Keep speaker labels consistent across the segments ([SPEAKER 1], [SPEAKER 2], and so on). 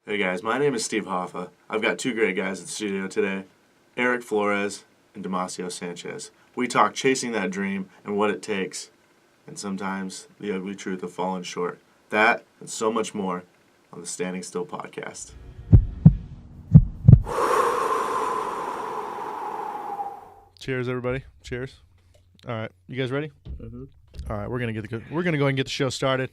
[SPEAKER 1] Hey guys, my name is Steve Hoffa. I've got two great guys in the studio today, Eric Flores and Damasio Sanchez. We talk chasing that dream and what it takes, and sometimes the ugly truth of falling short. That and so much more on the Standing Still podcast.
[SPEAKER 2] Cheers, everybody. Cheers. All right, you guys ready?
[SPEAKER 1] Mm-hmm.
[SPEAKER 2] All right, we're gonna go ahead and get the show started.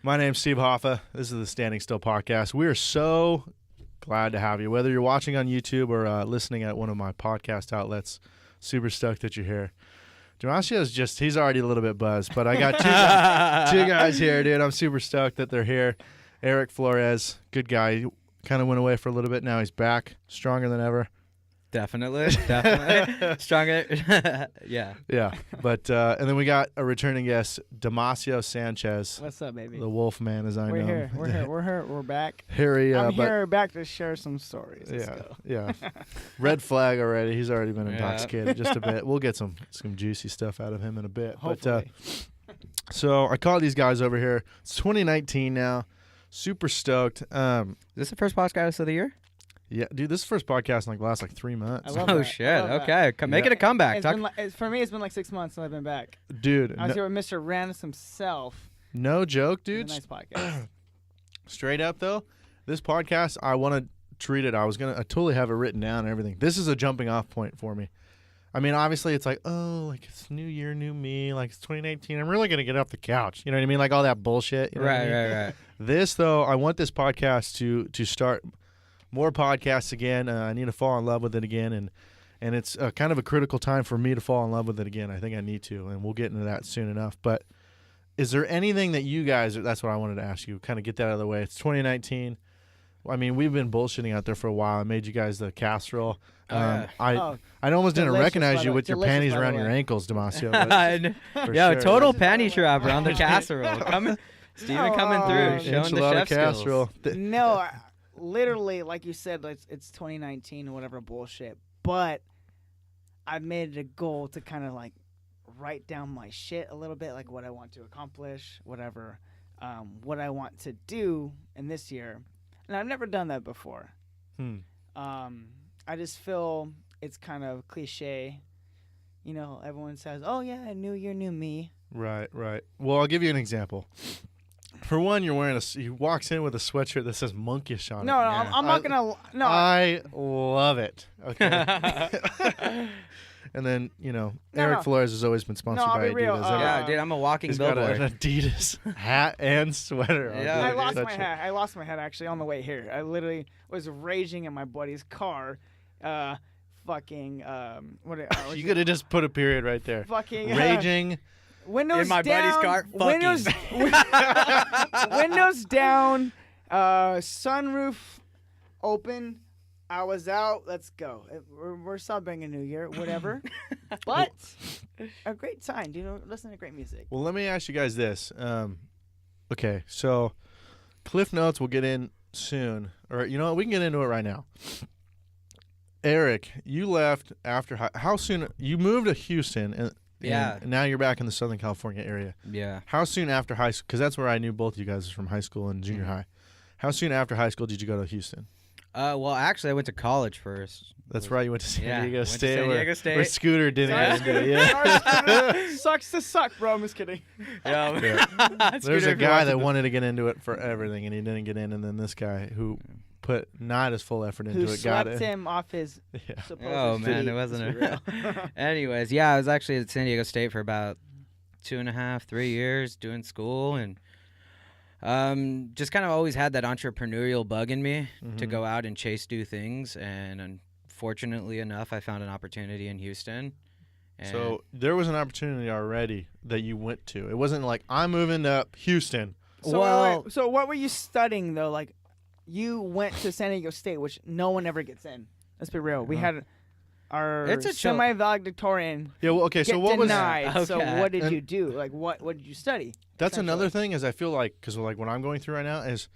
[SPEAKER 2] My name's Steve Hoffa. This is the Standing Still podcast. We are so glad to have you, whether you're watching on YouTube or listening at one of my podcast outlets. Super stoked that you're here. Damasio's he's already a little bit buzzed, but I got two guys here, dude. I'm super stoked that they're here. Eric Flores, good guy. He kind of went away for a little bit. Now he's back, stronger than ever.
[SPEAKER 3] Definitely. Stronger. Yeah.
[SPEAKER 2] But and then we got a returning guest, Damasio Sanchez.
[SPEAKER 4] What's up, baby?
[SPEAKER 2] The Wolf Man, as I know.
[SPEAKER 4] We're here. We're back.
[SPEAKER 2] I'm
[SPEAKER 4] here back to share some stories. Let's go.
[SPEAKER 2] Yeah. Red flag already. He's already been intoxicated just a bit. We'll get some juicy stuff out of him in a bit.
[SPEAKER 4] Hopefully.
[SPEAKER 2] But so I called these guys over here. It's 2019 now. Super stoked.
[SPEAKER 3] Is this the first podcast of the year?
[SPEAKER 2] Yeah, dude, this is the first podcast in the last 3 months.
[SPEAKER 4] I love
[SPEAKER 3] Oh,
[SPEAKER 4] that.
[SPEAKER 3] shit.
[SPEAKER 4] I love
[SPEAKER 3] Okay. Make it a comeback.
[SPEAKER 4] For me, it's been 6 months since I've been back.
[SPEAKER 2] Dude.
[SPEAKER 4] I was here with Mr. Rannis himself.
[SPEAKER 2] No joke, dude.
[SPEAKER 4] Nice podcast.
[SPEAKER 2] Straight up, though, this podcast, I want to treat it. I totally have it written down and everything. This is a jumping off point for me. I mean, obviously, it's like, it's new year, new me. Like, it's 2019. I'm really going to get off the couch. You know what I mean? Like, all that bullshit. You know what I mean?
[SPEAKER 3] Right.
[SPEAKER 2] This, though, I want this podcast to start more podcasts again. I need to fall in love with it again, and it's kind of a critical time for me to fall in love with it again. I think I need to, and we'll get into that soon enough. But is there anything that you guys, that's what I wanted to ask you, kind of get that out of the way. It's 2019. I mean, we've been bullshitting out there for a while. I made you guys the casserole. I almost didn't recognize you with your panties around your ankles, Damasio.
[SPEAKER 3] Total panty trap around the casserole. Steven coming through, showing the chef
[SPEAKER 2] casserole.
[SPEAKER 4] No, literally, like you said, it's 2019 and whatever bullshit. But I've made it a goal to kind of write down my shit a little bit, like what I want to accomplish, whatever, what I want to do in this year. And I've never done that before. I just feel it's kind of cliche. You know, everyone says, "Oh yeah, new year, new me."
[SPEAKER 2] Right. Well, I'll give you an example. For one, you're wearing he walks in with a sweatshirt that says monkish on it.
[SPEAKER 4] No, I'm not gonna. No,
[SPEAKER 2] I love it. Okay. And then Eric Flores has always been sponsored by Adidas.
[SPEAKER 4] Real.
[SPEAKER 3] Yeah, dude, I'm a walking billboard.
[SPEAKER 2] He's got an Adidas hat and sweater.
[SPEAKER 3] Yeah,
[SPEAKER 4] I lost my hat. I lost my hat actually on the way here. I literally was raging in my buddy's car. You
[SPEAKER 2] could have just put a period right there.
[SPEAKER 4] Fucking
[SPEAKER 2] raging.
[SPEAKER 4] Windows
[SPEAKER 3] in my
[SPEAKER 4] down,
[SPEAKER 3] buddy's car.
[SPEAKER 4] Windows down. Sunroof open. I was out. Let's go. We're celebrating a new year, whatever. But a great time. Listen to great music.
[SPEAKER 2] Well, let me ask you guys this. Okay, so Cliff Notes we'll get in soon. Or you know what? We can get into it right now. Eric, you left after how soon? You moved to Houston, and now you're back in the Southern California area.
[SPEAKER 3] Yeah.
[SPEAKER 2] How soon after high school? Because that's where I knew both of you guys from high school and junior high. How soon after high school did you go to Houston?
[SPEAKER 3] Well, actually, I went to college first.
[SPEAKER 2] That's right. You went to San Diego State.
[SPEAKER 3] San Diego State.
[SPEAKER 2] Where Scooter didn't get into it. Yeah.
[SPEAKER 4] Sucks to suck, bro. I'm just kidding.
[SPEAKER 3] Yeah.
[SPEAKER 2] There's a guy that wanted to get into it for everything, and he didn't get in, and then this guy who put not his full effort into it got it.
[SPEAKER 4] Who swept him off his supposed
[SPEAKER 3] man,
[SPEAKER 4] feet.
[SPEAKER 3] it wasn't real. Anyways, I was actually at San Diego State for about 2.5, 3 years doing school, and just kind of always had that entrepreneurial bug in me to go out and chase new things, and unfortunately enough, I found an opportunity in Houston.
[SPEAKER 2] So there was an opportunity already that you went to. It wasn't like, I'm moving to Houston.
[SPEAKER 4] So what were you studying, though? Like, you went to San Diego State, which no one ever gets in. Let's be real. We had our semi-valedictorian
[SPEAKER 2] So what was
[SPEAKER 4] denied.
[SPEAKER 3] Okay.
[SPEAKER 4] So what did you do? Like, what did you study?
[SPEAKER 2] That's another thing is I feel like, because what I'm going through right now is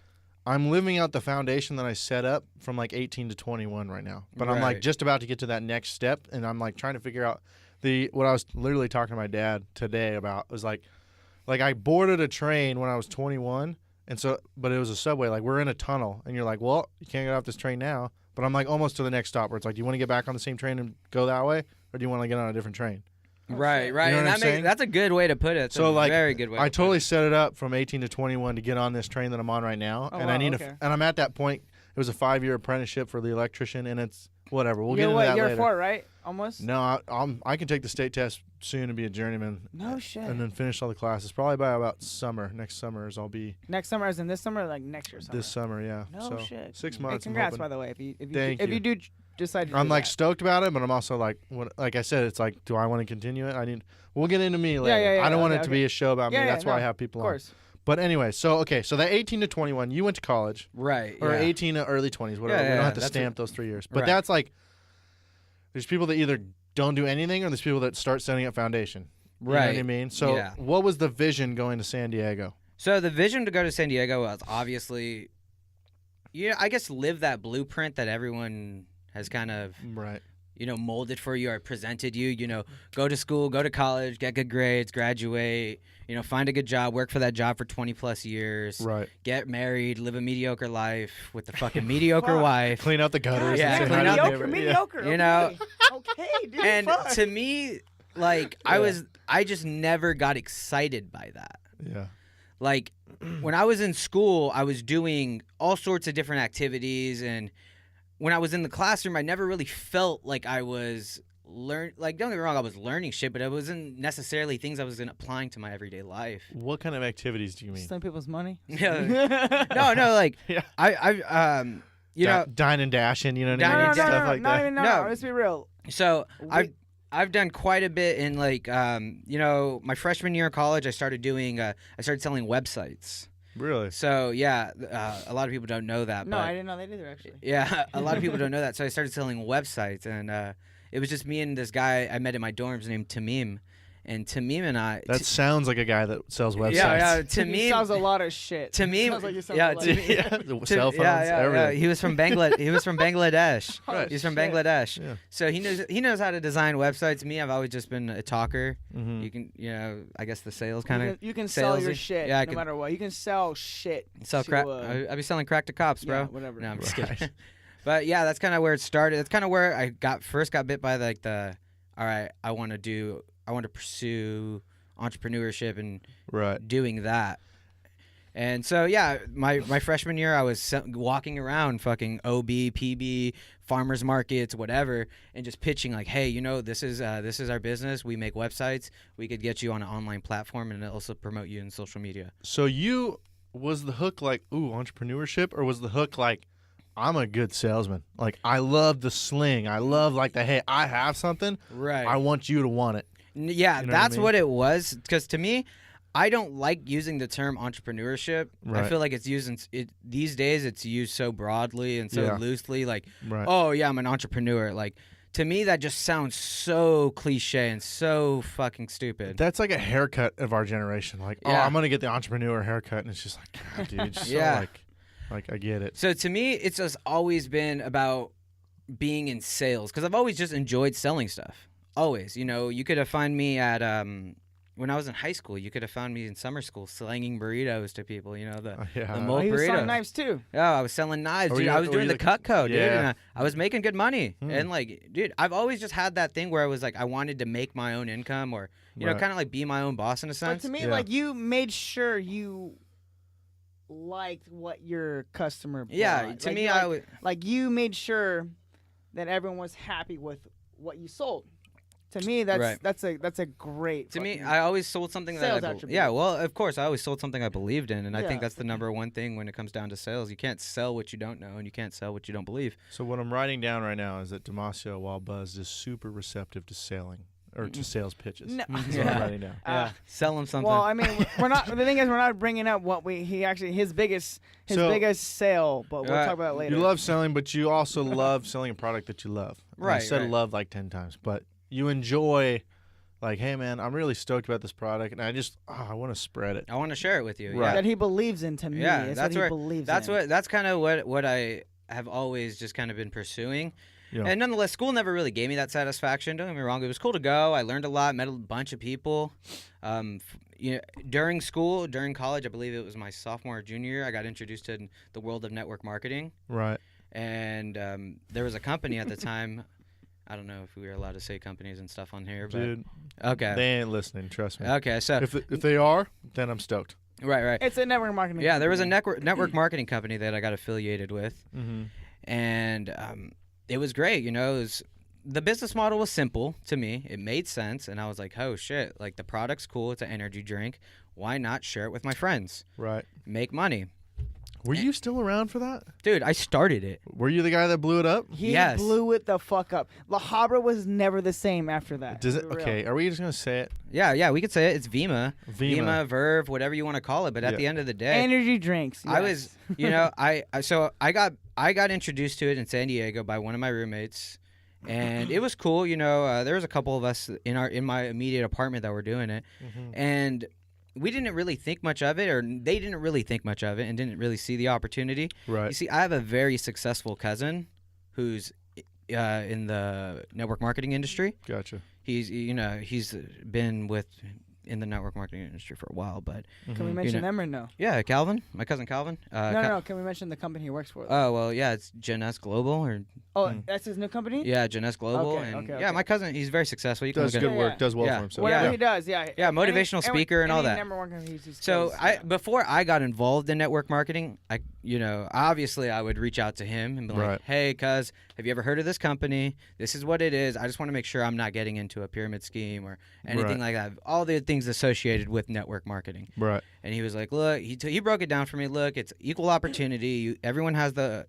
[SPEAKER 2] I'm living out the foundation that I set up from 18 to 21 right now. But I'm just about to get to that next step, and I'm trying to figure out what I was literally talking to my dad today about was like I boarded a train when I was 21, And so, but it was a subway. Like, we're in a tunnel, and you're like, well, you can't get off this train now. But I'm like almost to the next stop where it's like, do you want to get back on the same train and go that way, or do you want to get on a different train?
[SPEAKER 3] Right.
[SPEAKER 2] You know
[SPEAKER 3] And
[SPEAKER 2] what I'm saying?
[SPEAKER 3] that's a good way to put it. It's
[SPEAKER 2] So,
[SPEAKER 3] a
[SPEAKER 2] like,
[SPEAKER 3] very good way.
[SPEAKER 2] I
[SPEAKER 3] to
[SPEAKER 2] totally
[SPEAKER 3] put
[SPEAKER 2] set it up from 18 to 21 to get on this train that I'm on right now,
[SPEAKER 4] Oh,
[SPEAKER 2] and
[SPEAKER 4] wow,
[SPEAKER 2] I need
[SPEAKER 4] okay.
[SPEAKER 2] and I'm at that point. It was a 5-year apprenticeship for the electrician, and it's whatever. We'll get
[SPEAKER 4] You're
[SPEAKER 2] into
[SPEAKER 4] what,
[SPEAKER 2] that
[SPEAKER 4] year
[SPEAKER 2] later.
[SPEAKER 4] 4, right? Almost?
[SPEAKER 2] No, I can take the state test soon and be a journeyman.
[SPEAKER 4] No shit.
[SPEAKER 2] And then finish all the classes. Probably by about summer. Next summer is I'll be
[SPEAKER 4] Next summer, as in this summer, or like next year summer?
[SPEAKER 2] this summer, yeah.
[SPEAKER 4] No
[SPEAKER 2] so
[SPEAKER 4] shit.
[SPEAKER 2] 6
[SPEAKER 4] Hey,
[SPEAKER 2] months.
[SPEAKER 4] congrats,
[SPEAKER 2] I'm
[SPEAKER 4] by
[SPEAKER 2] hoping.
[SPEAKER 4] the way. If you
[SPEAKER 2] Thank you.
[SPEAKER 4] do decide to
[SPEAKER 2] I'm
[SPEAKER 4] do
[SPEAKER 2] like
[SPEAKER 4] that.
[SPEAKER 2] stoked about it, but I'm also like, like I said, it's like, do I want to continue it? We'll get into me later.
[SPEAKER 4] yeah,
[SPEAKER 2] I don't want
[SPEAKER 4] okay,
[SPEAKER 2] it to be a show about me. That's why I have people
[SPEAKER 4] Of course.
[SPEAKER 2] on. But anyway, so that 18 to 21, you went to college.
[SPEAKER 3] Right.
[SPEAKER 2] Or
[SPEAKER 3] yeah.
[SPEAKER 2] 18 to early 20s, whatever.
[SPEAKER 3] Yeah,
[SPEAKER 2] we don't have to
[SPEAKER 3] that's
[SPEAKER 2] stamp those 3 years. But
[SPEAKER 3] Right.
[SPEAKER 2] that's like, there's people that either don't do anything or there's people that start setting up foundation. You know what I
[SPEAKER 3] Right.
[SPEAKER 2] mean? So
[SPEAKER 3] Yeah.
[SPEAKER 2] what was the vision going to San Diego?
[SPEAKER 3] So the vision to go to San Diego was obviously, I guess live that blueprint that everyone has kind of,
[SPEAKER 2] Right.
[SPEAKER 3] molded for you or presented you. Go to school, go to college, get good grades, graduate. Find a good job, work for that job for 20 plus years.
[SPEAKER 2] Right.
[SPEAKER 3] Get married, live a mediocre life with the fucking mediocre wife.
[SPEAKER 2] Clean out the gutters.
[SPEAKER 3] Yeah,
[SPEAKER 2] and say
[SPEAKER 3] clean
[SPEAKER 2] hi to
[SPEAKER 3] out
[SPEAKER 2] the
[SPEAKER 3] the-
[SPEAKER 2] neighbor.
[SPEAKER 4] mediocre.
[SPEAKER 3] You know?
[SPEAKER 4] Okay, dude.
[SPEAKER 3] And
[SPEAKER 4] fuck.
[SPEAKER 3] to me, like I just never got excited by that.
[SPEAKER 2] Yeah.
[SPEAKER 3] Like when I was in school, I was doing all sorts of different activities, and when I was in the classroom, I never really felt like I was don't get me wrong, I was learning shit, but it wasn't necessarily things I was applying to my everyday life.
[SPEAKER 2] What kind of activities do you mean?
[SPEAKER 4] Stealing people's money?
[SPEAKER 3] No, like
[SPEAKER 2] Yeah.
[SPEAKER 3] you know,
[SPEAKER 2] Dine and dashing, you know what I
[SPEAKER 3] Dine
[SPEAKER 2] mean?
[SPEAKER 3] and
[SPEAKER 2] Stuff
[SPEAKER 3] dash.
[SPEAKER 2] like
[SPEAKER 4] not
[SPEAKER 2] that.
[SPEAKER 4] even
[SPEAKER 3] No.
[SPEAKER 4] Let's be real.
[SPEAKER 3] so
[SPEAKER 4] We-
[SPEAKER 3] I've done quite a bit in like my freshman year of college. I started selling websites.
[SPEAKER 2] Really?
[SPEAKER 3] So yeah, a lot of people don't know that.
[SPEAKER 4] No,
[SPEAKER 3] but
[SPEAKER 4] I didn't know they did either, actually.
[SPEAKER 3] yeah, a lot of people don't know that. So I started selling websites, and it was just me and this guy I met in my dorms named Tamim, and Tamim and I.
[SPEAKER 2] That sounds like a guy that sells websites.
[SPEAKER 3] Yeah,
[SPEAKER 4] He
[SPEAKER 3] Tamim.
[SPEAKER 4] sounds a lot of shit.
[SPEAKER 3] Tamim.
[SPEAKER 4] Sounds like he sounds
[SPEAKER 3] Yeah,
[SPEAKER 4] a lot
[SPEAKER 3] Tamim-
[SPEAKER 4] of shit.
[SPEAKER 2] Yeah, cell phones,
[SPEAKER 3] Yeah.
[SPEAKER 2] everything.
[SPEAKER 3] He was from Bangladesh.
[SPEAKER 4] Oh,
[SPEAKER 3] He's from
[SPEAKER 4] shit.
[SPEAKER 3] Bangladesh.
[SPEAKER 2] Yeah.
[SPEAKER 3] So he knows how to design websites. Me, I've always just been a talker.
[SPEAKER 2] Mhm.
[SPEAKER 3] You can, I guess the sales kind of
[SPEAKER 4] You can sell your
[SPEAKER 3] salesy.
[SPEAKER 4] shit
[SPEAKER 3] Yeah, I
[SPEAKER 4] no
[SPEAKER 3] can-
[SPEAKER 4] matter what. You can sell shit.
[SPEAKER 3] sell
[SPEAKER 4] to,
[SPEAKER 3] crack. I'd be selling crack to cops, bro.
[SPEAKER 4] Yeah, whatever.
[SPEAKER 3] No, I'm just
[SPEAKER 2] Right.
[SPEAKER 3] kidding. But yeah, that's kind of where it started. That's kind of where I first got bit by all right, I want to pursue entrepreneurship and
[SPEAKER 2] Right.
[SPEAKER 3] doing that. And so yeah, my freshman year I was walking around fucking OB, PB, farmers markets, whatever, and just pitching like, hey, this is our business. We make websites. We could get you on an online platform and also promote you in social media.
[SPEAKER 2] So was the hook like, ooh, entrepreneurship, or was the hook like, I'm a good salesman? Like, I love the sling. I love like the, hey, I have something.
[SPEAKER 3] Right.
[SPEAKER 2] I want you to want it.
[SPEAKER 3] Yeah,
[SPEAKER 2] You know what I
[SPEAKER 3] that's
[SPEAKER 2] mean?
[SPEAKER 3] what it was. Because to me, I don't like using the term entrepreneurship.
[SPEAKER 2] Right.
[SPEAKER 3] I feel like these days it's used so broadly and so
[SPEAKER 2] Yeah.
[SPEAKER 3] loosely. Like,
[SPEAKER 2] Right.
[SPEAKER 3] oh yeah, I'm an entrepreneur. Like, to me, that just sounds so cliche and so fucking stupid.
[SPEAKER 2] That's like a haircut of our generation. Like, oh,
[SPEAKER 3] Yeah.
[SPEAKER 2] I'm gonna get the entrepreneur haircut, and it's just like, God, dude, it's
[SPEAKER 3] Yeah.
[SPEAKER 2] so like I get it.
[SPEAKER 3] So to me, it's just always been about being in sales because I've always just enjoyed selling stuff. Always, you could have found me at when I was in high school. You could have found me in summer school slanging burritos to people.
[SPEAKER 2] Yeah.
[SPEAKER 3] The
[SPEAKER 4] Oh,
[SPEAKER 3] mole
[SPEAKER 4] he was selling
[SPEAKER 3] burrito.
[SPEAKER 4] knives too.
[SPEAKER 3] Yeah, I was selling knives,
[SPEAKER 2] Were
[SPEAKER 3] dude.
[SPEAKER 2] you-
[SPEAKER 3] I was
[SPEAKER 2] were
[SPEAKER 3] doing
[SPEAKER 2] you
[SPEAKER 3] the
[SPEAKER 2] the-
[SPEAKER 3] Cutco, dude,
[SPEAKER 2] Yeah.
[SPEAKER 3] and I was making good money.
[SPEAKER 2] Hmm.
[SPEAKER 3] And like, dude, I've always just had that thing where I was like, I wanted to make my own income, or
[SPEAKER 2] Right.
[SPEAKER 3] kind of like be my own boss in a
[SPEAKER 4] But
[SPEAKER 3] sense.
[SPEAKER 4] to me,
[SPEAKER 2] Yeah.
[SPEAKER 4] like, you made sure you liked what your customer bought.
[SPEAKER 3] Yeah, to
[SPEAKER 4] Like,
[SPEAKER 3] me,
[SPEAKER 4] you,
[SPEAKER 3] I
[SPEAKER 4] like,
[SPEAKER 3] would.
[SPEAKER 4] like you made sure that everyone was happy with what you sold. To me,
[SPEAKER 3] Right.
[SPEAKER 4] that's a great.
[SPEAKER 3] To me,
[SPEAKER 4] fucking-
[SPEAKER 3] I always sold something that
[SPEAKER 4] Sales
[SPEAKER 3] I
[SPEAKER 4] attribute.
[SPEAKER 3] yeah, well, of course, I always sold something I believed in, and I
[SPEAKER 4] Yeah.
[SPEAKER 3] think that's the number one thing when it comes down to sales. You can't sell what you don't know, and you can't sell what you don't believe.
[SPEAKER 2] So what I'm writing down right now is that Damasio, while buzzed, is super receptive to selling or to sales pitches.
[SPEAKER 4] No.
[SPEAKER 2] That's what
[SPEAKER 3] Yeah.
[SPEAKER 2] I'm writing down.
[SPEAKER 4] Ah.
[SPEAKER 3] Sell them something.
[SPEAKER 4] Well, I mean, we're not. The thing is, we're not bringing up what his biggest
[SPEAKER 2] So-
[SPEAKER 4] sale, but we'll
[SPEAKER 3] Right.
[SPEAKER 4] talk about that later.
[SPEAKER 2] You love selling, but you also love selling a product that you love. And I
[SPEAKER 3] Right,
[SPEAKER 2] said
[SPEAKER 3] right.
[SPEAKER 2] love like 10 times, but you enjoy, like, hey, man, I'm really stoked about this product, and I want to spread it.
[SPEAKER 3] I want to share it with you.
[SPEAKER 2] Right.
[SPEAKER 3] Yeah.
[SPEAKER 4] that he believes in. To me,
[SPEAKER 3] Yeah,
[SPEAKER 4] it's
[SPEAKER 3] that's
[SPEAKER 4] what
[SPEAKER 3] where-
[SPEAKER 4] he believes
[SPEAKER 3] That's
[SPEAKER 4] in.
[SPEAKER 3] what. That's kind of what I have always just kind of been pursuing,
[SPEAKER 2] Yeah.
[SPEAKER 3] And nonetheless, school never really gave me that satisfaction. Don't get me wrong; it was cool to go. I learned a lot, met a bunch of people. During school, during college, I believe it was my sophomore or junior year, I got introduced to the world of network marketing.
[SPEAKER 2] Right.
[SPEAKER 3] And there was a company at the time. I don't know if we were allowed to say companies and stuff on here, but
[SPEAKER 2] Dude,
[SPEAKER 3] okay,
[SPEAKER 2] they ain't listening. Trust me.
[SPEAKER 3] okay. So
[SPEAKER 2] If they are, then I'm stoked.
[SPEAKER 3] right.
[SPEAKER 4] It's a network marketing.
[SPEAKER 3] Yeah, there was a
[SPEAKER 4] company.
[SPEAKER 3] network marketing company that I got affiliated with,
[SPEAKER 2] Mm-hmm.
[SPEAKER 3] and it was great. The business model was simple to me. It made sense, and I was like, oh shit, like the product's cool. It's an energy drink. Why not share it with my friends?
[SPEAKER 2] Right.
[SPEAKER 3] Make money.
[SPEAKER 2] Were you still around for that?
[SPEAKER 3] Dude, I started it.
[SPEAKER 2] Were you the guy that blew it up?
[SPEAKER 4] He
[SPEAKER 3] Yes.
[SPEAKER 4] blew it the fuck up. La Habra was never the same after that.
[SPEAKER 2] Does it?
[SPEAKER 4] For real.
[SPEAKER 2] Okay. Are we just gonna say it?
[SPEAKER 3] Yeah, we could say it. It's Vima,
[SPEAKER 2] Vima.
[SPEAKER 3] Verve, whatever you want to call it. But at
[SPEAKER 2] Yeah.
[SPEAKER 3] the end of the day,
[SPEAKER 4] Energy drinks.
[SPEAKER 3] I
[SPEAKER 4] yes.
[SPEAKER 3] was, I got introduced to it in San Diego by one of my roommates, and it was cool. There was a couple of us in my immediate apartment that were doing it, and we didn't really think much of it, or they didn't really think much of it, and didn't really see the opportunity.
[SPEAKER 2] Right.
[SPEAKER 3] You see, I have a very successful cousin who's in the network marketing industry.
[SPEAKER 2] Gotcha.
[SPEAKER 3] He's been in the network marketing industry for a while, but
[SPEAKER 4] Can we mention them or no?
[SPEAKER 3] yeah, Calvin, my cousin Calvin.
[SPEAKER 4] No. Can we mention the company he works for?
[SPEAKER 3] Oh well, yeah, it's Gen S Global, or
[SPEAKER 4] That's his new company.
[SPEAKER 3] yeah, Gen S Global,
[SPEAKER 4] Okay,
[SPEAKER 3] and
[SPEAKER 4] okay.
[SPEAKER 3] yeah, my cousin, he's very successful. You can
[SPEAKER 2] Does
[SPEAKER 3] look
[SPEAKER 2] good
[SPEAKER 3] at
[SPEAKER 2] work.
[SPEAKER 4] Yeah.
[SPEAKER 2] Does well
[SPEAKER 3] Yeah.
[SPEAKER 2] for himself.
[SPEAKER 4] Whatever
[SPEAKER 3] Yeah.
[SPEAKER 4] he does, yeah.
[SPEAKER 3] Yeah, motivational speaker and all that. So before I got involved in network marketing, obviously I would reach out to him and be like,
[SPEAKER 2] Right.
[SPEAKER 3] hey, cuz, have you ever heard of this company? This is what it is. I just want to make sure I'm not getting into a pyramid scheme or anything like that. All the things associated with network marketing.
[SPEAKER 2] Right.
[SPEAKER 3] And he was like, look, he broke it down for me. Look, it's equal opportunity. Everyone has the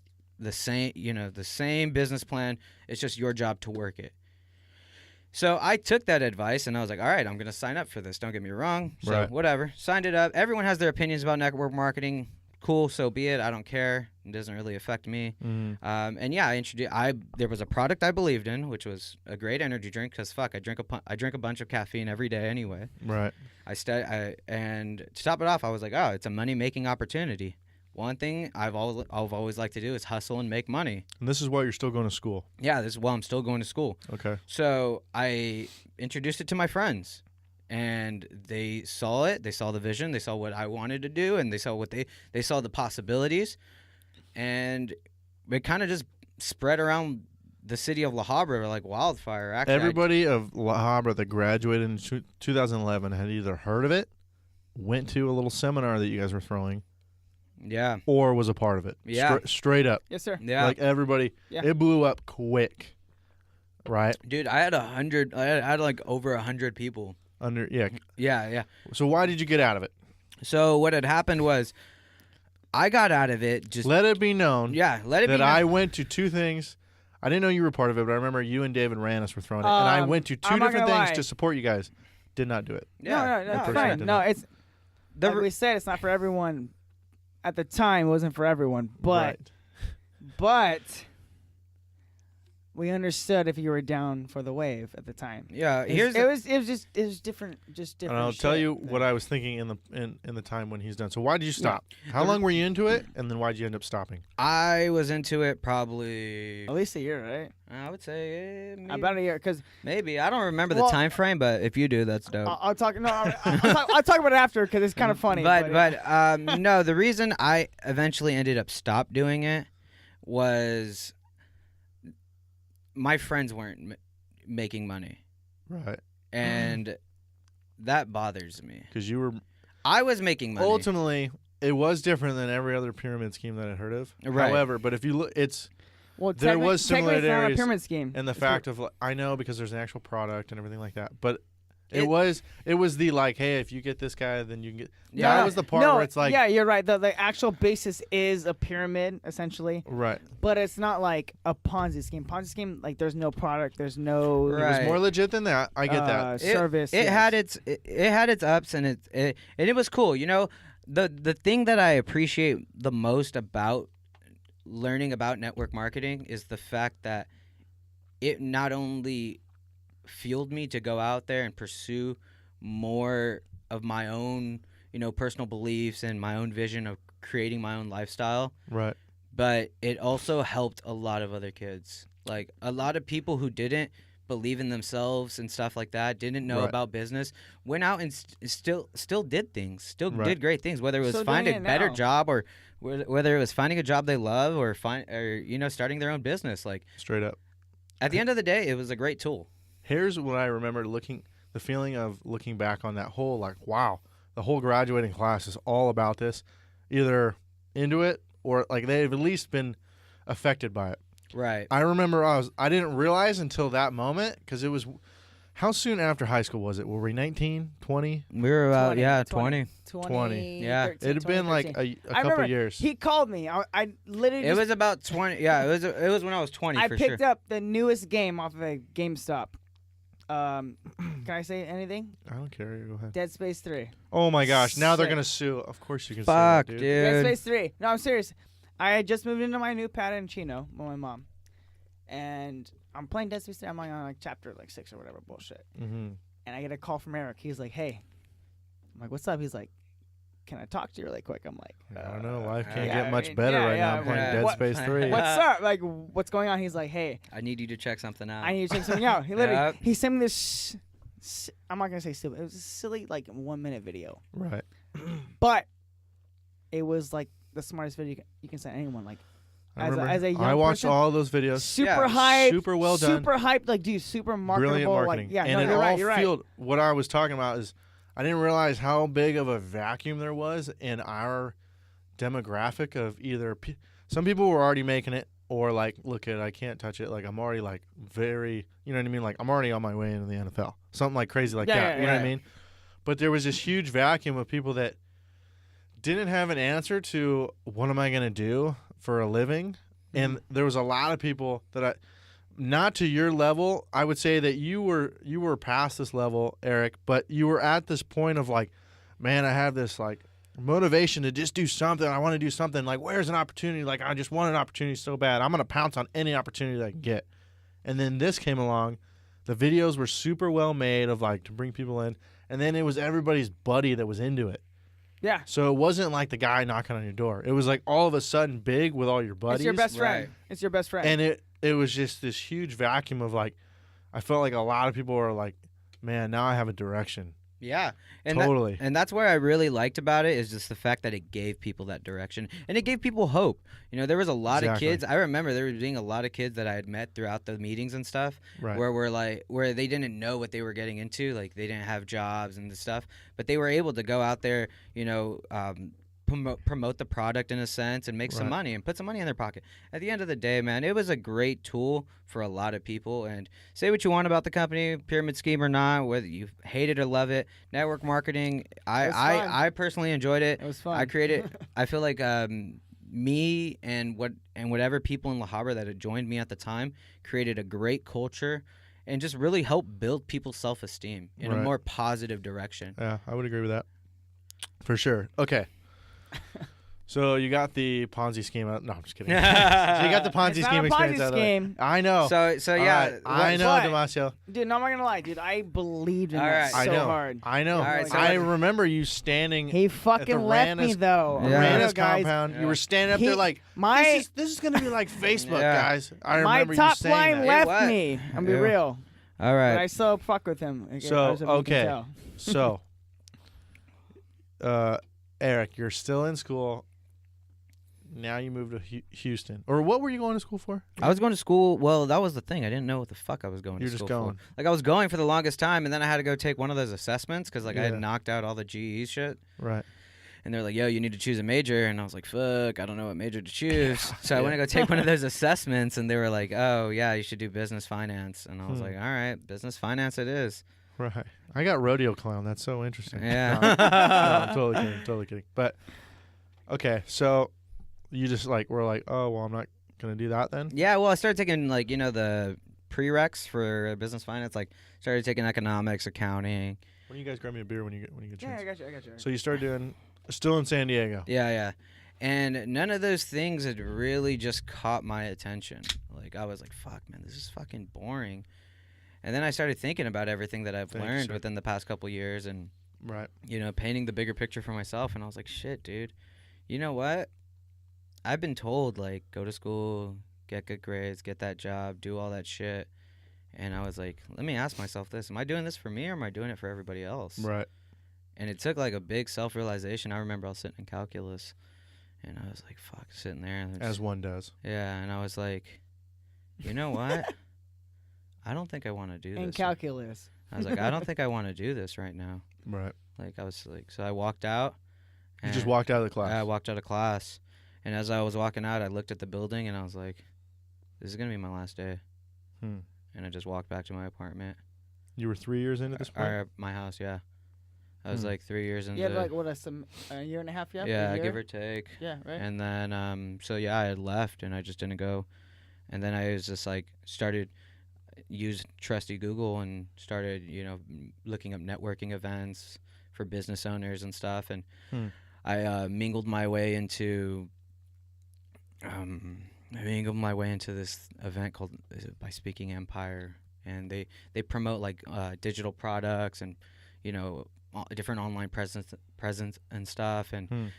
[SPEAKER 3] same business plan. It's just your job to work it. So I took that advice and I was like, all right, I'm going to sign up for this. Don't get me wrong. So
[SPEAKER 2] Right.
[SPEAKER 3] whatever. Signed it up. Everyone has their opinions about network marketing. Cool, so be it. I don't care. It doesn't really affect me.
[SPEAKER 2] Mm-hmm.
[SPEAKER 3] And yeah, there was a product I believed in, which was a great energy drink. Because fuck, I drink a bunch of caffeine every day anyway.
[SPEAKER 2] Right.
[SPEAKER 3] And to top it off, I was like, oh, it's a money making opportunity. One thing I've always liked to do is hustle and make money.
[SPEAKER 2] And this is why you're still going to school.
[SPEAKER 3] Yeah, this is while I'm still going to school.
[SPEAKER 2] Okay.
[SPEAKER 3] So I introduced it to my friends, and they saw it. They saw the vision. They saw what I wanted to do, and they saw they saw the possibilities, and it kind of just spread around the city of La Habra like wildfire. Actually,
[SPEAKER 2] Everybody of La Habra that graduated in 2011 had either heard of it, went to a little seminar that you guys were throwing,
[SPEAKER 3] yeah,
[SPEAKER 2] or was a part of it.
[SPEAKER 3] Yeah.
[SPEAKER 2] Straight up.
[SPEAKER 4] Yes, sir.
[SPEAKER 3] yeah.
[SPEAKER 2] Like everybody,
[SPEAKER 4] Yeah.
[SPEAKER 2] it blew up quick. Right?
[SPEAKER 3] Dude, I had 100. I had like over 100 people.
[SPEAKER 2] Yeah.
[SPEAKER 3] Yeah.
[SPEAKER 2] So why did you get out of it?
[SPEAKER 3] So what had happened was, I got out of it just.
[SPEAKER 2] Let it be known
[SPEAKER 3] Let it
[SPEAKER 2] that
[SPEAKER 3] be.
[SPEAKER 2] I went to two things. I didn't know you were part of it, but I remember you and David Rannis were throwing it. And I went to two
[SPEAKER 4] I'm not
[SPEAKER 2] different
[SPEAKER 4] gonna
[SPEAKER 2] things
[SPEAKER 4] lie.
[SPEAKER 2] to support you guys. Did not do it.
[SPEAKER 3] Yeah.
[SPEAKER 4] No, it's
[SPEAKER 2] personally
[SPEAKER 4] fine.
[SPEAKER 2] did
[SPEAKER 4] No,
[SPEAKER 2] not.
[SPEAKER 4] it's like we said, it's not for everyone. At the time, it wasn't for everyone, but we understood if you were down for the wave at the time.
[SPEAKER 3] Yeah.
[SPEAKER 4] It was different.
[SPEAKER 2] And I'll tell you what I was thinking in the time when he's done. So why did you stop? How long were you into it, and then why did you end up stopping?
[SPEAKER 3] I was into it probably.
[SPEAKER 4] At least a year, right?
[SPEAKER 3] I would say maybe,
[SPEAKER 4] About a year, because
[SPEAKER 3] maybe. I don't remember
[SPEAKER 4] Well,
[SPEAKER 3] the time frame, but if you do, that's dope.
[SPEAKER 4] I'll talk. No, I'll talk about it after because it's kind of funny.
[SPEAKER 3] But no, the reason I eventually ended up stop doing it was my friends weren't making money,
[SPEAKER 2] Right.
[SPEAKER 3] and that bothers me.
[SPEAKER 2] Because you were
[SPEAKER 3] I was making money.
[SPEAKER 2] ultimately, it was different than every other pyramid scheme that I'd heard of.
[SPEAKER 3] Right.
[SPEAKER 2] However, but if you look,
[SPEAKER 4] well,
[SPEAKER 2] there was
[SPEAKER 4] technically it's not a
[SPEAKER 2] similarities
[SPEAKER 4] pyramid scheme.
[SPEAKER 2] and the
[SPEAKER 4] It's
[SPEAKER 2] fact of I know because there's an actual product and everything like that. But it
[SPEAKER 3] It-
[SPEAKER 2] was the like, hey, if you get this guy, then you can get.
[SPEAKER 3] Yeah.
[SPEAKER 2] That was the part
[SPEAKER 4] no,
[SPEAKER 2] where it's like,
[SPEAKER 4] yeah, you're right. The actual basis is a pyramid essentially,
[SPEAKER 2] right.
[SPEAKER 4] but it's not like a Ponzi scheme. Ponzi scheme, like there's no product, there's no
[SPEAKER 2] It was
[SPEAKER 3] Right.
[SPEAKER 2] more legit than that. I get that.
[SPEAKER 4] service.
[SPEAKER 3] It
[SPEAKER 4] yes.
[SPEAKER 3] had its ups, and it was cool. The thing that I appreciate the most about learning about network marketing is the fact that it not only fueled me to go out there and pursue more of my own, personal beliefs and my own vision of creating my own lifestyle,
[SPEAKER 2] Right.
[SPEAKER 3] but it also helped a lot of other kids. Like a lot of people who didn't believe in themselves and stuff like that, didn't know
[SPEAKER 2] Right.
[SPEAKER 3] about business, went out and still did things, still
[SPEAKER 2] Right.
[SPEAKER 3] did great things, whether it was
[SPEAKER 4] Still
[SPEAKER 3] find
[SPEAKER 4] doing
[SPEAKER 3] a
[SPEAKER 4] it
[SPEAKER 3] better
[SPEAKER 4] now.
[SPEAKER 3] job or whether it was finding a job they love or starting their own business. Like
[SPEAKER 2] Straight up.
[SPEAKER 3] at the end of the day, it was a great tool.
[SPEAKER 2] Here's what I remember the feeling of looking back on that whole, like, wow, the whole graduating class is all about this, either into it or like they've at least been affected by it.
[SPEAKER 3] Right.
[SPEAKER 2] I remember I didn't realize until that moment, because it was, how soon after high school was it? Were we 19, 20?
[SPEAKER 3] We were about
[SPEAKER 4] 20.
[SPEAKER 3] 20. Yeah.
[SPEAKER 4] 13,
[SPEAKER 2] It had been like
[SPEAKER 4] 2013.
[SPEAKER 2] a
[SPEAKER 4] I
[SPEAKER 2] couple
[SPEAKER 4] remember
[SPEAKER 2] years.
[SPEAKER 4] He called me. I literally
[SPEAKER 3] It
[SPEAKER 4] just,
[SPEAKER 3] was about 20. Yeah, it was when I was 20
[SPEAKER 4] I
[SPEAKER 3] for
[SPEAKER 4] picked
[SPEAKER 3] sure.
[SPEAKER 4] up the newest game off of a GameStop. Can I say anything?
[SPEAKER 2] I don't care. Go ahead.
[SPEAKER 4] Dead Space 3.
[SPEAKER 2] Oh my gosh! Now they're
[SPEAKER 4] Sick.
[SPEAKER 2] gonna sue. Of course you can
[SPEAKER 3] Fuck,
[SPEAKER 2] sue, that,
[SPEAKER 4] Dead
[SPEAKER 3] dude.
[SPEAKER 4] Space 3. No, I'm serious. I had just moved into my new pad in Chino with my mom. And I'm playing Dead Space 3. I'm like on like chapter like 6 or whatever bullshit.
[SPEAKER 2] Mm-hmm.
[SPEAKER 4] And I get a call from Eric. He's like, hey. I'm like, what's up? He's like, can I talk to you really quick? I'm like,
[SPEAKER 2] I don't know. Life can't
[SPEAKER 4] yeah,
[SPEAKER 2] get much
[SPEAKER 4] I mean,
[SPEAKER 2] better
[SPEAKER 4] yeah,
[SPEAKER 2] right now.
[SPEAKER 4] yeah,
[SPEAKER 2] I'm playing
[SPEAKER 3] yeah.
[SPEAKER 2] Dead
[SPEAKER 4] What-
[SPEAKER 2] Space 3.
[SPEAKER 3] What-
[SPEAKER 4] what's up? Like, what's going on? He's like, hey,
[SPEAKER 3] I need you to check something out.
[SPEAKER 4] I need to check something out. He literally,
[SPEAKER 3] Yep.
[SPEAKER 4] he sent me this, I'm not going to say stupid. It was a silly, like, 1 minute video.
[SPEAKER 2] Right.
[SPEAKER 4] But it was, like, the smartest video you can send anyone. Like,
[SPEAKER 2] I
[SPEAKER 4] as a,
[SPEAKER 2] remember.
[SPEAKER 4] as a young
[SPEAKER 2] I watched
[SPEAKER 4] person,
[SPEAKER 2] all those videos.
[SPEAKER 4] super
[SPEAKER 3] Yeah,
[SPEAKER 4] hyped.
[SPEAKER 2] super well done.
[SPEAKER 4] Super hyped. Like, dude, super marketable.
[SPEAKER 2] Brilliant marketing.
[SPEAKER 4] Like, yeah,
[SPEAKER 2] and
[SPEAKER 4] no,
[SPEAKER 2] it
[SPEAKER 4] you're
[SPEAKER 2] all
[SPEAKER 4] right. You're right.
[SPEAKER 2] fueled. What I was talking about is I didn't realize how big of a vacuum there was in our demographic of either some people were already making it, or like, look at, I can't touch it. Like, I'm already like very, you know what I mean? Like, I'm already on my way into the NFL. Something like crazy like
[SPEAKER 4] Yeah,
[SPEAKER 2] that.
[SPEAKER 4] yeah,
[SPEAKER 2] You know what I
[SPEAKER 4] yeah.
[SPEAKER 2] mean? But there was this huge vacuum of people that didn't have an answer to what am I going to do for a living. And there was a lot of people that not to your level. I would say that you were past this level, Eric, but you were at this point of like, man, I have this like motivation to just do something. I want to do something. Like, where's an opportunity? Like, I just want an opportunity so bad. I'm going to pounce on any opportunity that I can get. And then this came along. The videos were super well made of like to bring people in. And then it was everybody's buddy that was into it.
[SPEAKER 4] Yeah.
[SPEAKER 2] So it wasn't like the guy knocking on your door. It was like all of a sudden big with all your buddies.
[SPEAKER 4] It's your best friend.
[SPEAKER 3] Right.
[SPEAKER 4] It's your best friend.
[SPEAKER 2] And it was just this huge vacuum of like, I felt like a lot of people were like, man, now I have a direction.
[SPEAKER 3] Yeah. And
[SPEAKER 2] Totally.
[SPEAKER 3] and that's what I really liked about it is just the fact that it gave people that direction and it gave people hope. You know, there was a lot
[SPEAKER 2] Exactly.
[SPEAKER 3] of kids. I remember there was being a lot of kids that I had met throughout the meetings and stuff
[SPEAKER 2] Right.
[SPEAKER 3] where they didn't know what they were getting into, like they didn't have jobs and the stuff, but they were able to go out there, you know, promote the product in a sense and make some
[SPEAKER 2] Right.
[SPEAKER 3] money and put some money in their pocket. At the end of the day, man, it was a great tool for a lot of people. And say what you want about the company, pyramid scheme or not, whether you hate it or love it, network marketing,
[SPEAKER 4] It was fun.
[SPEAKER 3] I personally enjoyed it.
[SPEAKER 4] It was fun.
[SPEAKER 3] I created. I feel like me and whatever people in La Habra that had joined me at the time created a great culture, and just really helped build people's self-esteem in a
[SPEAKER 2] Right.
[SPEAKER 3] more positive direction.
[SPEAKER 2] Yeah, I would agree with that. For sure. Okay. So you got the Ponzi scheme out. No, I'm just kidding. So you got the Ponzi
[SPEAKER 4] It's not
[SPEAKER 2] scheme
[SPEAKER 4] a
[SPEAKER 2] experience
[SPEAKER 4] Ponzi
[SPEAKER 2] out of the way.
[SPEAKER 4] scheme.
[SPEAKER 2] I know.
[SPEAKER 3] So yeah,
[SPEAKER 2] All right, I know,
[SPEAKER 4] what?
[SPEAKER 2] Damasio.
[SPEAKER 4] Dude, no, I'm not gonna lie, dude. I believed in
[SPEAKER 3] All
[SPEAKER 4] that
[SPEAKER 3] right.
[SPEAKER 4] so
[SPEAKER 2] I know.
[SPEAKER 4] hard.
[SPEAKER 2] I know.
[SPEAKER 3] All right, so
[SPEAKER 2] I
[SPEAKER 3] what-
[SPEAKER 2] remember you standing
[SPEAKER 4] He
[SPEAKER 2] at
[SPEAKER 4] fucking
[SPEAKER 2] the
[SPEAKER 4] left me
[SPEAKER 2] Rana's-
[SPEAKER 4] though.
[SPEAKER 3] Yeah.
[SPEAKER 4] For real,
[SPEAKER 2] Rana's
[SPEAKER 4] guys.
[SPEAKER 2] compound. You
[SPEAKER 3] Yeah.
[SPEAKER 2] were standing up
[SPEAKER 4] He-
[SPEAKER 2] there like,
[SPEAKER 4] My
[SPEAKER 2] this is going to be like Facebook,
[SPEAKER 3] Yeah.
[SPEAKER 2] guys. I
[SPEAKER 4] my
[SPEAKER 2] remember
[SPEAKER 4] top
[SPEAKER 2] you saying
[SPEAKER 4] line
[SPEAKER 2] that.
[SPEAKER 4] left
[SPEAKER 3] what?
[SPEAKER 4] me. I'm be
[SPEAKER 3] Yeah.
[SPEAKER 4] real,
[SPEAKER 3] all
[SPEAKER 4] but I
[SPEAKER 3] right.
[SPEAKER 4] still fuck with him.
[SPEAKER 2] So,
[SPEAKER 4] as you can
[SPEAKER 2] okay.
[SPEAKER 4] tell.
[SPEAKER 2] So, Eric, you're still in school. Now you moved to Houston. Or what were you going to school for?
[SPEAKER 3] I was going to school. Well, that was the thing. I didn't know what the fuck I was going
[SPEAKER 2] You're
[SPEAKER 3] to
[SPEAKER 2] just
[SPEAKER 3] school
[SPEAKER 2] going.
[SPEAKER 3] for. Like I was going for the longest time, and then I had to go take one of those assessments because like I
[SPEAKER 2] Yeah.
[SPEAKER 3] had knocked out all the GE shit.
[SPEAKER 2] Right.
[SPEAKER 3] And they're like, yo, you need to choose a major. And I was like, fuck, I don't know what major to choose. So I went to go take one of those assessments, and they were like, oh, yeah, you should do business finance. And I was like, all right, business finance it is.
[SPEAKER 2] Right. I got rodeo clown. That's so interesting.
[SPEAKER 3] Yeah.
[SPEAKER 2] No, I'm totally kidding. Totally kidding. But, okay, so you just like, were like, oh, well, I'm not going to do that then?
[SPEAKER 3] Yeah, well, I started taking, like, you know, the prereqs for business finance. Like, started taking economics, accounting.
[SPEAKER 2] When you guys grab me a beer when you get a
[SPEAKER 4] Yeah,
[SPEAKER 2] chance.
[SPEAKER 4] I got you. I got you.
[SPEAKER 2] So you started doing, still in San Diego.
[SPEAKER 3] Yeah, yeah. And none of those things had really just caught my attention. Like, I was like, fuck, man, this is fucking boring. And then I started thinking about everything that I've
[SPEAKER 2] Thank you,
[SPEAKER 3] learned
[SPEAKER 2] sir.
[SPEAKER 3] within the past couple years and,
[SPEAKER 2] Right.
[SPEAKER 3] you know, painting the bigger picture for myself. And I was like, shit, dude, you know what? I've been told, like, go to school, get good grades, get that job, do all that shit. And I was like, let me ask myself this. Am I doing this for me or am I doing it for everybody else?
[SPEAKER 2] Right.
[SPEAKER 3] And it took like a big self-realization. I remember I was sitting in calculus and I was like, fuck, sitting there. And
[SPEAKER 2] As one does.
[SPEAKER 3] Yeah, and I was like, you know what? I don't think I want to do this.
[SPEAKER 4] In calculus.
[SPEAKER 3] I was like, I don't think I want to do this right now.
[SPEAKER 2] Right.
[SPEAKER 3] Like, I was like, so I walked out.
[SPEAKER 2] You just walked out of the class.
[SPEAKER 3] I walked out of class. And as I was walking out, I looked at the building and I was like, this is going to be my last day. And I just walked back to my apartment.
[SPEAKER 2] You were 3 years into this point?
[SPEAKER 3] Or my house, yeah. I was like 3 years into
[SPEAKER 4] You had like, what, a year and a half yet?
[SPEAKER 3] Yeah, give or take.
[SPEAKER 4] Yeah, right.
[SPEAKER 3] And then, so yeah, I had left and I just didn't go. And then I was just like, used trusty Google and started, looking up networking events for business owners and stuff. And I mingled my way into this event called By Speaking Empire, and they promote like digital products and different online presence and stuff, and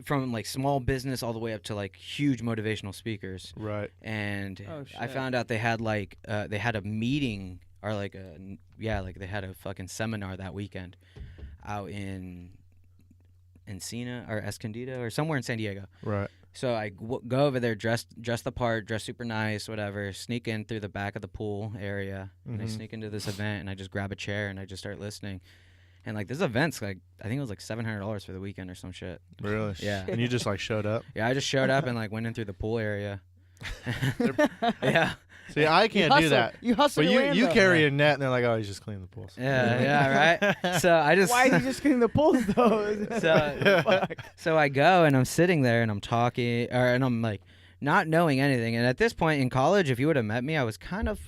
[SPEAKER 3] from like small business all the way up to like huge motivational speakers.
[SPEAKER 2] Right.
[SPEAKER 3] And
[SPEAKER 4] shit.
[SPEAKER 3] I found out they had like they had a meeting or like they had a fucking seminar that weekend out in Encina or Escondido or somewhere in San Diego.
[SPEAKER 2] Right.
[SPEAKER 3] So I go over there, dress the part, dress super nice, whatever, sneak in through the back of the pool area, and I sneak into this event, and I just grab a chair, and I just start listening. And, like, this event's, like, I think it was, like, $700 for the weekend or some shit.
[SPEAKER 2] Really?
[SPEAKER 3] Yeah.
[SPEAKER 2] And you just, like, showed up?
[SPEAKER 3] Yeah, I just showed up and, like, went in through the pool area. Yeah.
[SPEAKER 2] See, I can't do that.
[SPEAKER 4] You hustle
[SPEAKER 2] But
[SPEAKER 4] your way in,
[SPEAKER 2] you
[SPEAKER 4] though.
[SPEAKER 2] carry a net, and they're like, oh, he's just cleaning the pools.
[SPEAKER 3] Yeah, right? So I just...
[SPEAKER 4] Why is he just cleaning the pools, though?
[SPEAKER 3] So I go, and I'm sitting there, and I'm talking, and I'm, like, not knowing anything. And at this point in college, if you would have met me, I was kind of...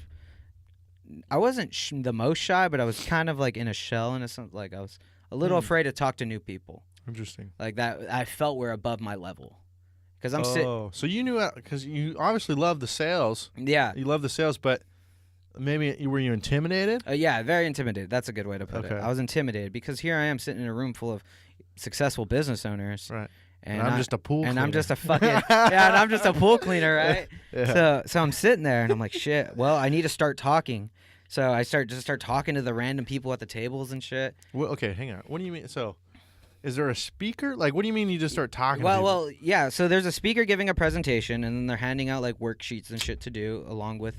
[SPEAKER 3] I wasn't the most shy, but I was kind of, like, in a shell, in a sense. Like, I was a little afraid to talk to new people.
[SPEAKER 2] Interesting.
[SPEAKER 3] Like, that I felt were above my level. Because I'm
[SPEAKER 2] so you knew, because you obviously love the sales.
[SPEAKER 3] Yeah.
[SPEAKER 2] You love the sales, but maybe were you intimidated?
[SPEAKER 3] Yeah, very intimidated. That's a good way to put it.
[SPEAKER 2] Okay.
[SPEAKER 3] I was intimidated because here I am sitting in a room full of successful business owners.
[SPEAKER 2] Right.
[SPEAKER 3] And
[SPEAKER 2] I'm just a pool cleaner.
[SPEAKER 3] And I'm just a fucking... yeah, and I'm just a pool cleaner, right?
[SPEAKER 2] Yeah.
[SPEAKER 3] So I'm sitting there, and I'm like, shit, well, I need to start talking. So I start talking to the random people at the tables and shit.
[SPEAKER 2] Well, okay, hang on. What do you mean? So, is there a speaker? Like, what do you mean you just start talking to people?
[SPEAKER 3] Well, yeah. So there's a speaker giving a presentation, and then they're handing out like worksheets and shit to do along with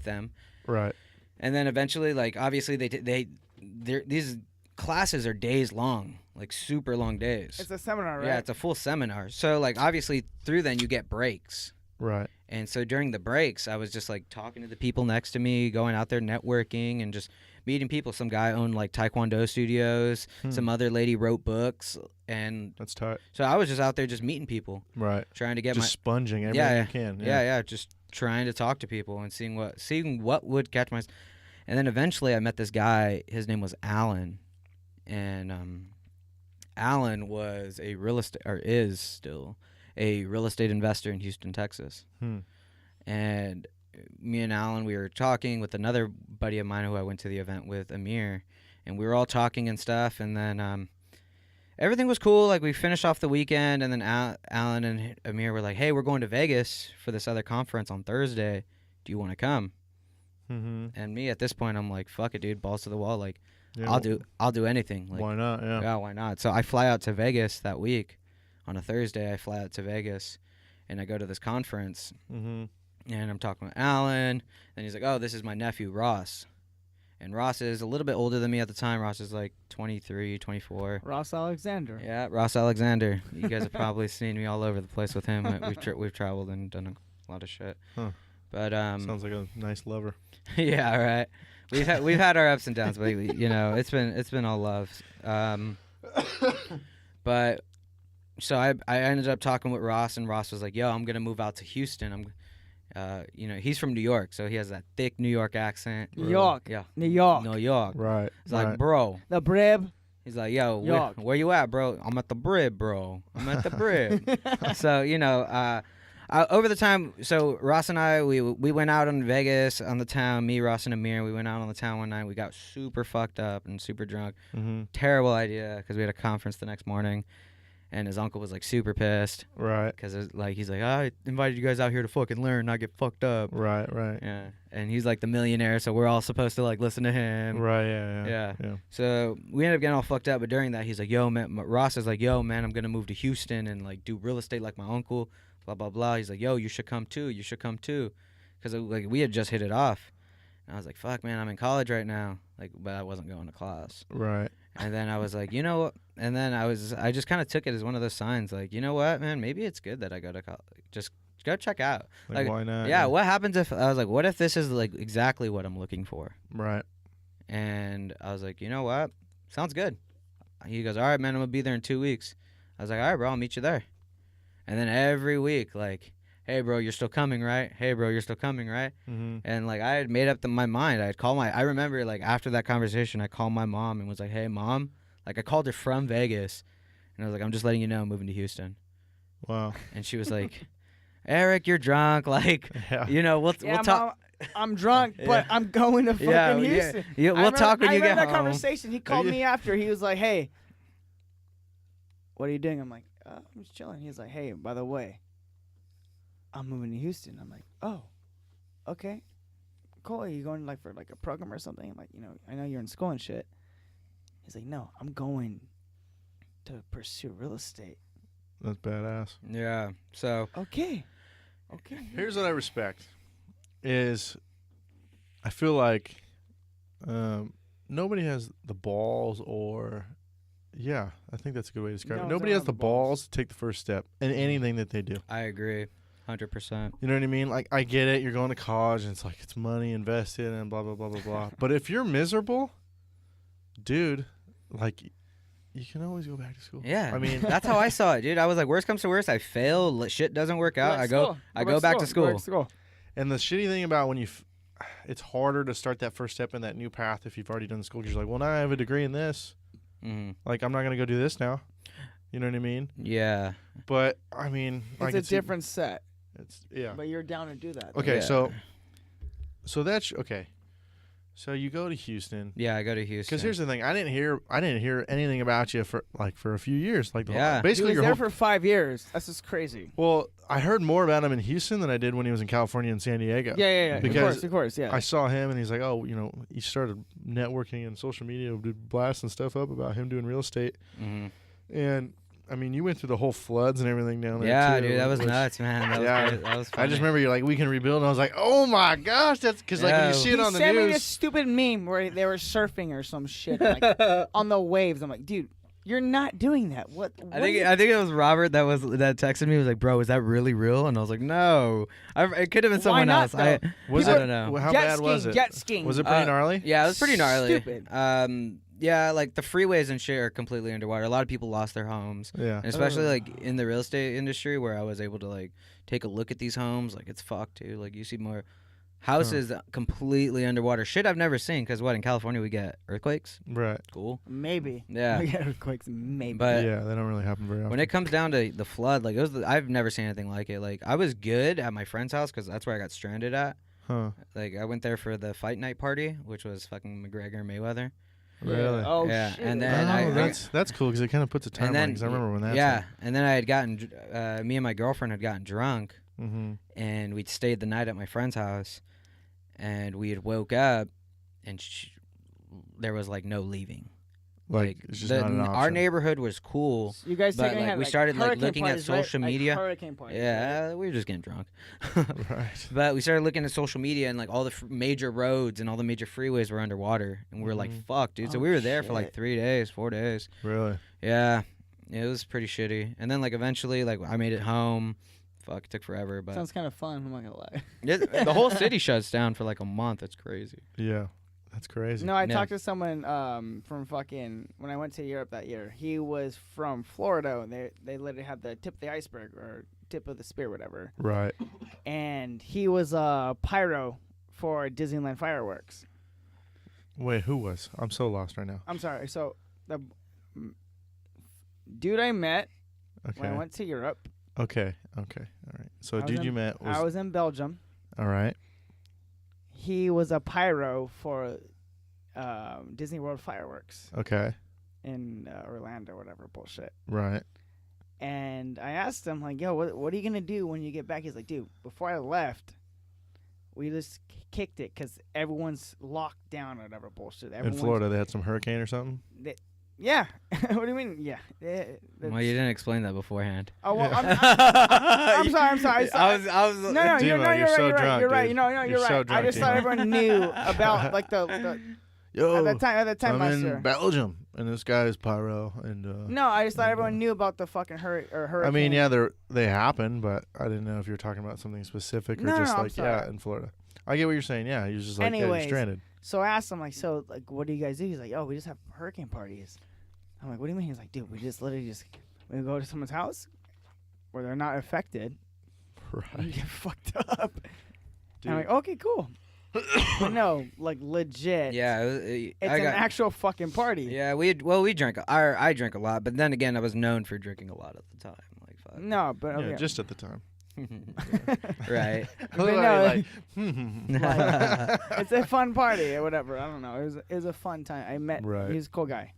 [SPEAKER 3] them.
[SPEAKER 2] Right.
[SPEAKER 3] And then eventually, like, obviously these classes are days long, like super long days.
[SPEAKER 4] It's a seminar, right?
[SPEAKER 3] Yeah, it's a full seminar. So like obviously through then you get breaks.
[SPEAKER 2] Right.
[SPEAKER 3] And so during the breaks, I was just like talking to the people next to me, going out there networking and just meeting people. Some guy owned like Taekwondo studios. Some other lady wrote books. And
[SPEAKER 2] that's tight.
[SPEAKER 3] So I was just out there just meeting people.
[SPEAKER 2] Right.
[SPEAKER 3] Trying to get
[SPEAKER 2] just sponging everything you can.
[SPEAKER 3] Yeah. Just trying to talk to people and seeing what would catch my... And then eventually I met this guy. His name was Alan. And Alan was a real estate, or is still a real estate investor in Houston, Texas. And me and Alan, we were talking with another buddy of mine who I went to the event with, Amir, and we were all talking and stuff. And then everything was cool. Like, we finished off the weekend, and then Alan and Amir were like, hey, we're going to Vegas for this other conference on Thursday. Do you want to come? And me, at this point, I'm like, fuck it, dude, balls to the wall. Like, I'll do anything. Like,
[SPEAKER 2] why not?
[SPEAKER 3] Yeah, why not? So I fly out to Vegas that week. On a Thursday, I fly out to Vegas, and I go to this conference, and I'm talking with Alan, and he's like, oh, this is my nephew, Ross. And Ross is a little bit older than me at the time. Ross is like 23, 24.
[SPEAKER 4] Ross Alexander.
[SPEAKER 3] Yeah, Ross Alexander. You guys have probably seen me all over the place with him. We've traveled and done a lot of shit.
[SPEAKER 2] Huh.
[SPEAKER 3] But
[SPEAKER 2] sounds like a nice lover.
[SPEAKER 3] Yeah, right. We've had our ups and downs, but it's been all love. But so I ended up talking with Ross, and Ross was like, yo, I'm gonna move out to Houston. He's from New York, so he has that thick New York accent.
[SPEAKER 4] New York.
[SPEAKER 3] Yeah.
[SPEAKER 4] New York.
[SPEAKER 3] New York.
[SPEAKER 2] Right.
[SPEAKER 3] He's like, bro.
[SPEAKER 4] The Brib.
[SPEAKER 3] He's like, yo, where you at, bro? I'm at the Brib, bro. I'm at the Brib. So, over the time, so Ross and I, we went out in Vegas on the town. Me, Ross, and Amir, we went out on the town one night. We got super fucked up and super drunk. Terrible idea, because we had a conference the next morning. And his uncle was like super pissed
[SPEAKER 2] Right.
[SPEAKER 3] because like he's like, I invited you guys out here to fucking learn, not get fucked up.
[SPEAKER 2] Right. Right.
[SPEAKER 3] Yeah, and he's like the millionaire, so we're all supposed to like listen to him.
[SPEAKER 2] Right. Yeah.
[SPEAKER 3] Yeah.
[SPEAKER 2] Yeah.
[SPEAKER 3] So we ended up getting all fucked up, but during that, he's like, yo, man, Ross is like, yo, man, I'm going to move to Houston and like do real estate like my uncle, blah, blah, blah. He's like, yo, you should come too. You should come too. Because like we had just hit it off. And I was like, fuck, man, I'm in college right now. Like, but I wasn't going to class.
[SPEAKER 2] Right.
[SPEAKER 3] And then I was like, you know what? And then I just kind of took it as one of those signs, like, you know what, man, maybe it's good that I go to college. Just go check out.
[SPEAKER 2] Like why not?
[SPEAKER 3] Yeah, what happens if, I was like, what if this is like exactly what I'm looking for?
[SPEAKER 2] Right.
[SPEAKER 3] And I was like, you know what? Sounds good. He goes, all right, man, I'm going to be there in 2 weeks. I was like, all right, bro, I'll meet you there. And then every week, like, hey, bro, you're still coming, right? Hey, bro, you're still coming, right?
[SPEAKER 2] Mm-hmm.
[SPEAKER 3] And, like, I had made up my mind. I remember, like, after that conversation, I called my mom and was like, hey, Mom. Like, I called her from Vegas. And I was like, I'm just letting you know I'm moving to Houston.
[SPEAKER 2] Wow.
[SPEAKER 3] And she was like, Eric, you're drunk. Like,
[SPEAKER 2] Yeah.
[SPEAKER 3] you know, we'll talk.
[SPEAKER 4] Mom, I'm drunk, but I'm going to fucking Houston.
[SPEAKER 3] Yeah, we'll talk when you get home.
[SPEAKER 4] I remember that conversation. He called me after. He was like, hey, what are you doing? I'm like, I'm just chilling. He's like, hey, by the way, I'm moving to Houston. I'm like, oh, okay, cool. Are you going like for like a program or something? I'm like, you know, I know you're in school and shit. He's like, no, I'm going to pursue real estate.
[SPEAKER 2] That's badass.
[SPEAKER 3] Yeah. So.
[SPEAKER 4] Okay.
[SPEAKER 2] Here's what I respect is I feel like nobody has the balls or yeah, I think that's a good way to describe it. Nobody has the balls to take the first step in anything that they do.
[SPEAKER 3] I agree. 100%.
[SPEAKER 2] You know what I mean? Like, I get it. You're going to college, and it's like it's money invested and blah, blah, blah, blah, blah. But if you're miserable, dude, like, you can always go back to school.
[SPEAKER 3] Yeah.
[SPEAKER 2] I mean,
[SPEAKER 3] that's how I saw it, dude. I was like, worst comes to worst, I fail. Shit doesn't work out. I go back to school.
[SPEAKER 2] And the shitty thing about when it's harder to start that first step in that new path if you've already done school. Because you're like, well, now I have a degree in this.
[SPEAKER 3] Mm-hmm.
[SPEAKER 2] Like, I'm not going to go do this now. You know what I mean?
[SPEAKER 3] Yeah.
[SPEAKER 2] But, I mean,
[SPEAKER 4] it's a different set.
[SPEAKER 2] Yeah.
[SPEAKER 4] But you're down to do that.
[SPEAKER 2] Okay,
[SPEAKER 3] yeah.
[SPEAKER 2] so that's okay. So you go to Houston.
[SPEAKER 3] Yeah, I go to Houston.
[SPEAKER 2] Because here's the thing, I didn't hear anything about you for a few years. Like basically
[SPEAKER 4] he was there for 5 years. That's just crazy.
[SPEAKER 2] Well, I heard more about him in Houston than I did when he was in California and San Diego.
[SPEAKER 4] Yeah.
[SPEAKER 2] Because
[SPEAKER 4] of course, yeah.
[SPEAKER 2] I saw him and he's like, oh, you know, he started networking and social media, blasting stuff up about him doing real estate.
[SPEAKER 3] Mm-hmm.
[SPEAKER 2] And I mean, you went through the whole floods and everything down there.
[SPEAKER 3] Yeah,
[SPEAKER 2] too,
[SPEAKER 3] dude, that was nuts, man. That was funny.
[SPEAKER 2] I just remember you're like, we can rebuild, and I was like, oh my gosh, that's because like when you see it on the news.
[SPEAKER 4] He sent me this stupid meme where they were surfing or some shit like, on the waves. I'm like, dude, you're not doing that. What
[SPEAKER 3] I think it was Robert that texted me. He was like, bro, is that really real? And I was like, no. It could have been someone else. I don't know.
[SPEAKER 2] How bad was it?
[SPEAKER 4] Jet skiing.
[SPEAKER 2] Was it pretty gnarly?
[SPEAKER 3] Yeah, it was pretty gnarly.
[SPEAKER 4] Stupid.
[SPEAKER 3] Yeah, like the freeways and shit are completely underwater. A lot of people lost their homes.
[SPEAKER 2] Yeah.
[SPEAKER 3] And especially like in the real estate industry where I was able to like take a look at these homes. Like it's fucked, dude. Like you see more houses completely underwater. Shit I've never seen because in California we get earthquakes.
[SPEAKER 2] Right.
[SPEAKER 3] Cool.
[SPEAKER 4] Maybe.
[SPEAKER 3] Yeah.
[SPEAKER 4] We get earthquakes, maybe.
[SPEAKER 3] But
[SPEAKER 2] yeah, they don't really happen very often.
[SPEAKER 3] when it comes down to the flood, like I've never seen anything like it. Like I was good at my friend's house because that's where I got stranded at.
[SPEAKER 2] Huh.
[SPEAKER 3] Like I went there for the fight night party, which was fucking McGregor and Mayweather.
[SPEAKER 2] Really?
[SPEAKER 4] Oh,
[SPEAKER 3] yeah.
[SPEAKER 4] shit.
[SPEAKER 3] And then
[SPEAKER 2] that's cool because it kind of puts a timeline. Because I remember when that.
[SPEAKER 3] Yeah, and then I had gotten me and my girlfriend had gotten drunk,
[SPEAKER 2] mm-hmm.
[SPEAKER 3] and we'd stayed the night at my friend's house, and we had woke up, and there was like no leaving.
[SPEAKER 2] Like it's just not an option.
[SPEAKER 3] Our neighborhood was cool.
[SPEAKER 4] You guys
[SPEAKER 3] but like, we started like looking at social media.
[SPEAKER 4] Like hurricane parties.
[SPEAKER 3] Yeah, we were just getting drunk.
[SPEAKER 2] Right.
[SPEAKER 3] But we started looking at social media, and like all the major roads and all the major freeways were underwater, and we were like, "Fuck, dude!" So we were there for like 3 days, 4 days.
[SPEAKER 2] Really?
[SPEAKER 3] Yeah, it was pretty shitty. And then like eventually, like I made it home. Fuck, it took forever, but
[SPEAKER 4] sounds kind of fun. I'm not gonna lie.
[SPEAKER 3] the whole city shuts down for like a month. It's crazy.
[SPEAKER 2] Yeah. That's crazy.
[SPEAKER 4] No, I talked to someone from fucking when I went to Europe that year. He was from Florida, and they literally had the tip of the iceberg or tip of the spear, whatever.
[SPEAKER 2] Right.
[SPEAKER 4] And he was a pyro for Disneyland fireworks.
[SPEAKER 2] Wait, who was? I'm so lost right now.
[SPEAKER 4] I'm sorry. So the dude I met when I went to Europe.
[SPEAKER 2] Okay. All right. So dude you met was...
[SPEAKER 4] I was in Belgium.
[SPEAKER 2] All right.
[SPEAKER 4] He was a pyro for Disney World fireworks.
[SPEAKER 2] Okay.
[SPEAKER 4] In Orlando or whatever bullshit.
[SPEAKER 2] Right.
[SPEAKER 4] And I asked him, like, yo, what are you going to do when you get back? He's like, dude, before I left, we just kicked it because everyone's locked down or whatever bullshit.
[SPEAKER 2] In Florida, they had some hurricane or something?
[SPEAKER 4] Yeah. What do you mean? Yeah.
[SPEAKER 3] Well, you didn't explain that beforehand.
[SPEAKER 4] Oh, well, I'm sorry.
[SPEAKER 3] I was.
[SPEAKER 4] No,
[SPEAKER 2] Demo, you're so drunk,
[SPEAKER 4] you're right.
[SPEAKER 2] dude.
[SPEAKER 4] You're
[SPEAKER 2] You're
[SPEAKER 4] right.
[SPEAKER 2] so
[SPEAKER 4] I
[SPEAKER 2] drunk,
[SPEAKER 4] just thought
[SPEAKER 2] Demo.
[SPEAKER 4] everyone knew about like the
[SPEAKER 2] Yo,
[SPEAKER 4] at that time
[SPEAKER 2] I'm
[SPEAKER 4] last
[SPEAKER 2] in
[SPEAKER 4] year.
[SPEAKER 2] Belgium, and this guy is pyro. And
[SPEAKER 4] No, I just thought everyone knew about the fucking hurricane.
[SPEAKER 2] I mean, yeah, they happen, but I didn't know if you were talking about something specific or
[SPEAKER 4] No,
[SPEAKER 2] just
[SPEAKER 4] I'm
[SPEAKER 2] like,
[SPEAKER 4] sorry.
[SPEAKER 2] yeah, in Florida. I get what you're saying. Yeah, he was just like, yeah, you're
[SPEAKER 4] Anyways.
[SPEAKER 2] stranded.
[SPEAKER 4] So I asked him, like, so, like, what do you guys do? He's like, oh, we just have hurricane parties. I'm like, what do you mean? He's like, dude, we go to someone's house where they're not affected and
[SPEAKER 2] Right.
[SPEAKER 4] get fucked up.
[SPEAKER 2] Dude.
[SPEAKER 4] I'm like, okay, cool. But no, like, legit.
[SPEAKER 3] Yeah,
[SPEAKER 4] It's an actual fucking party.
[SPEAKER 3] Yeah, we drank. I drank a lot, but then again, I was known for drinking a lot at the time. Like, fuck.
[SPEAKER 4] No, but
[SPEAKER 2] Yeah,
[SPEAKER 4] okay.
[SPEAKER 2] just at the time.
[SPEAKER 3] Right.
[SPEAKER 4] But
[SPEAKER 2] Look at
[SPEAKER 4] no,
[SPEAKER 2] me like,
[SPEAKER 4] it's a fun party or whatever. I don't know. It was a fun time. I met.
[SPEAKER 2] Right.
[SPEAKER 4] He's a cool guy.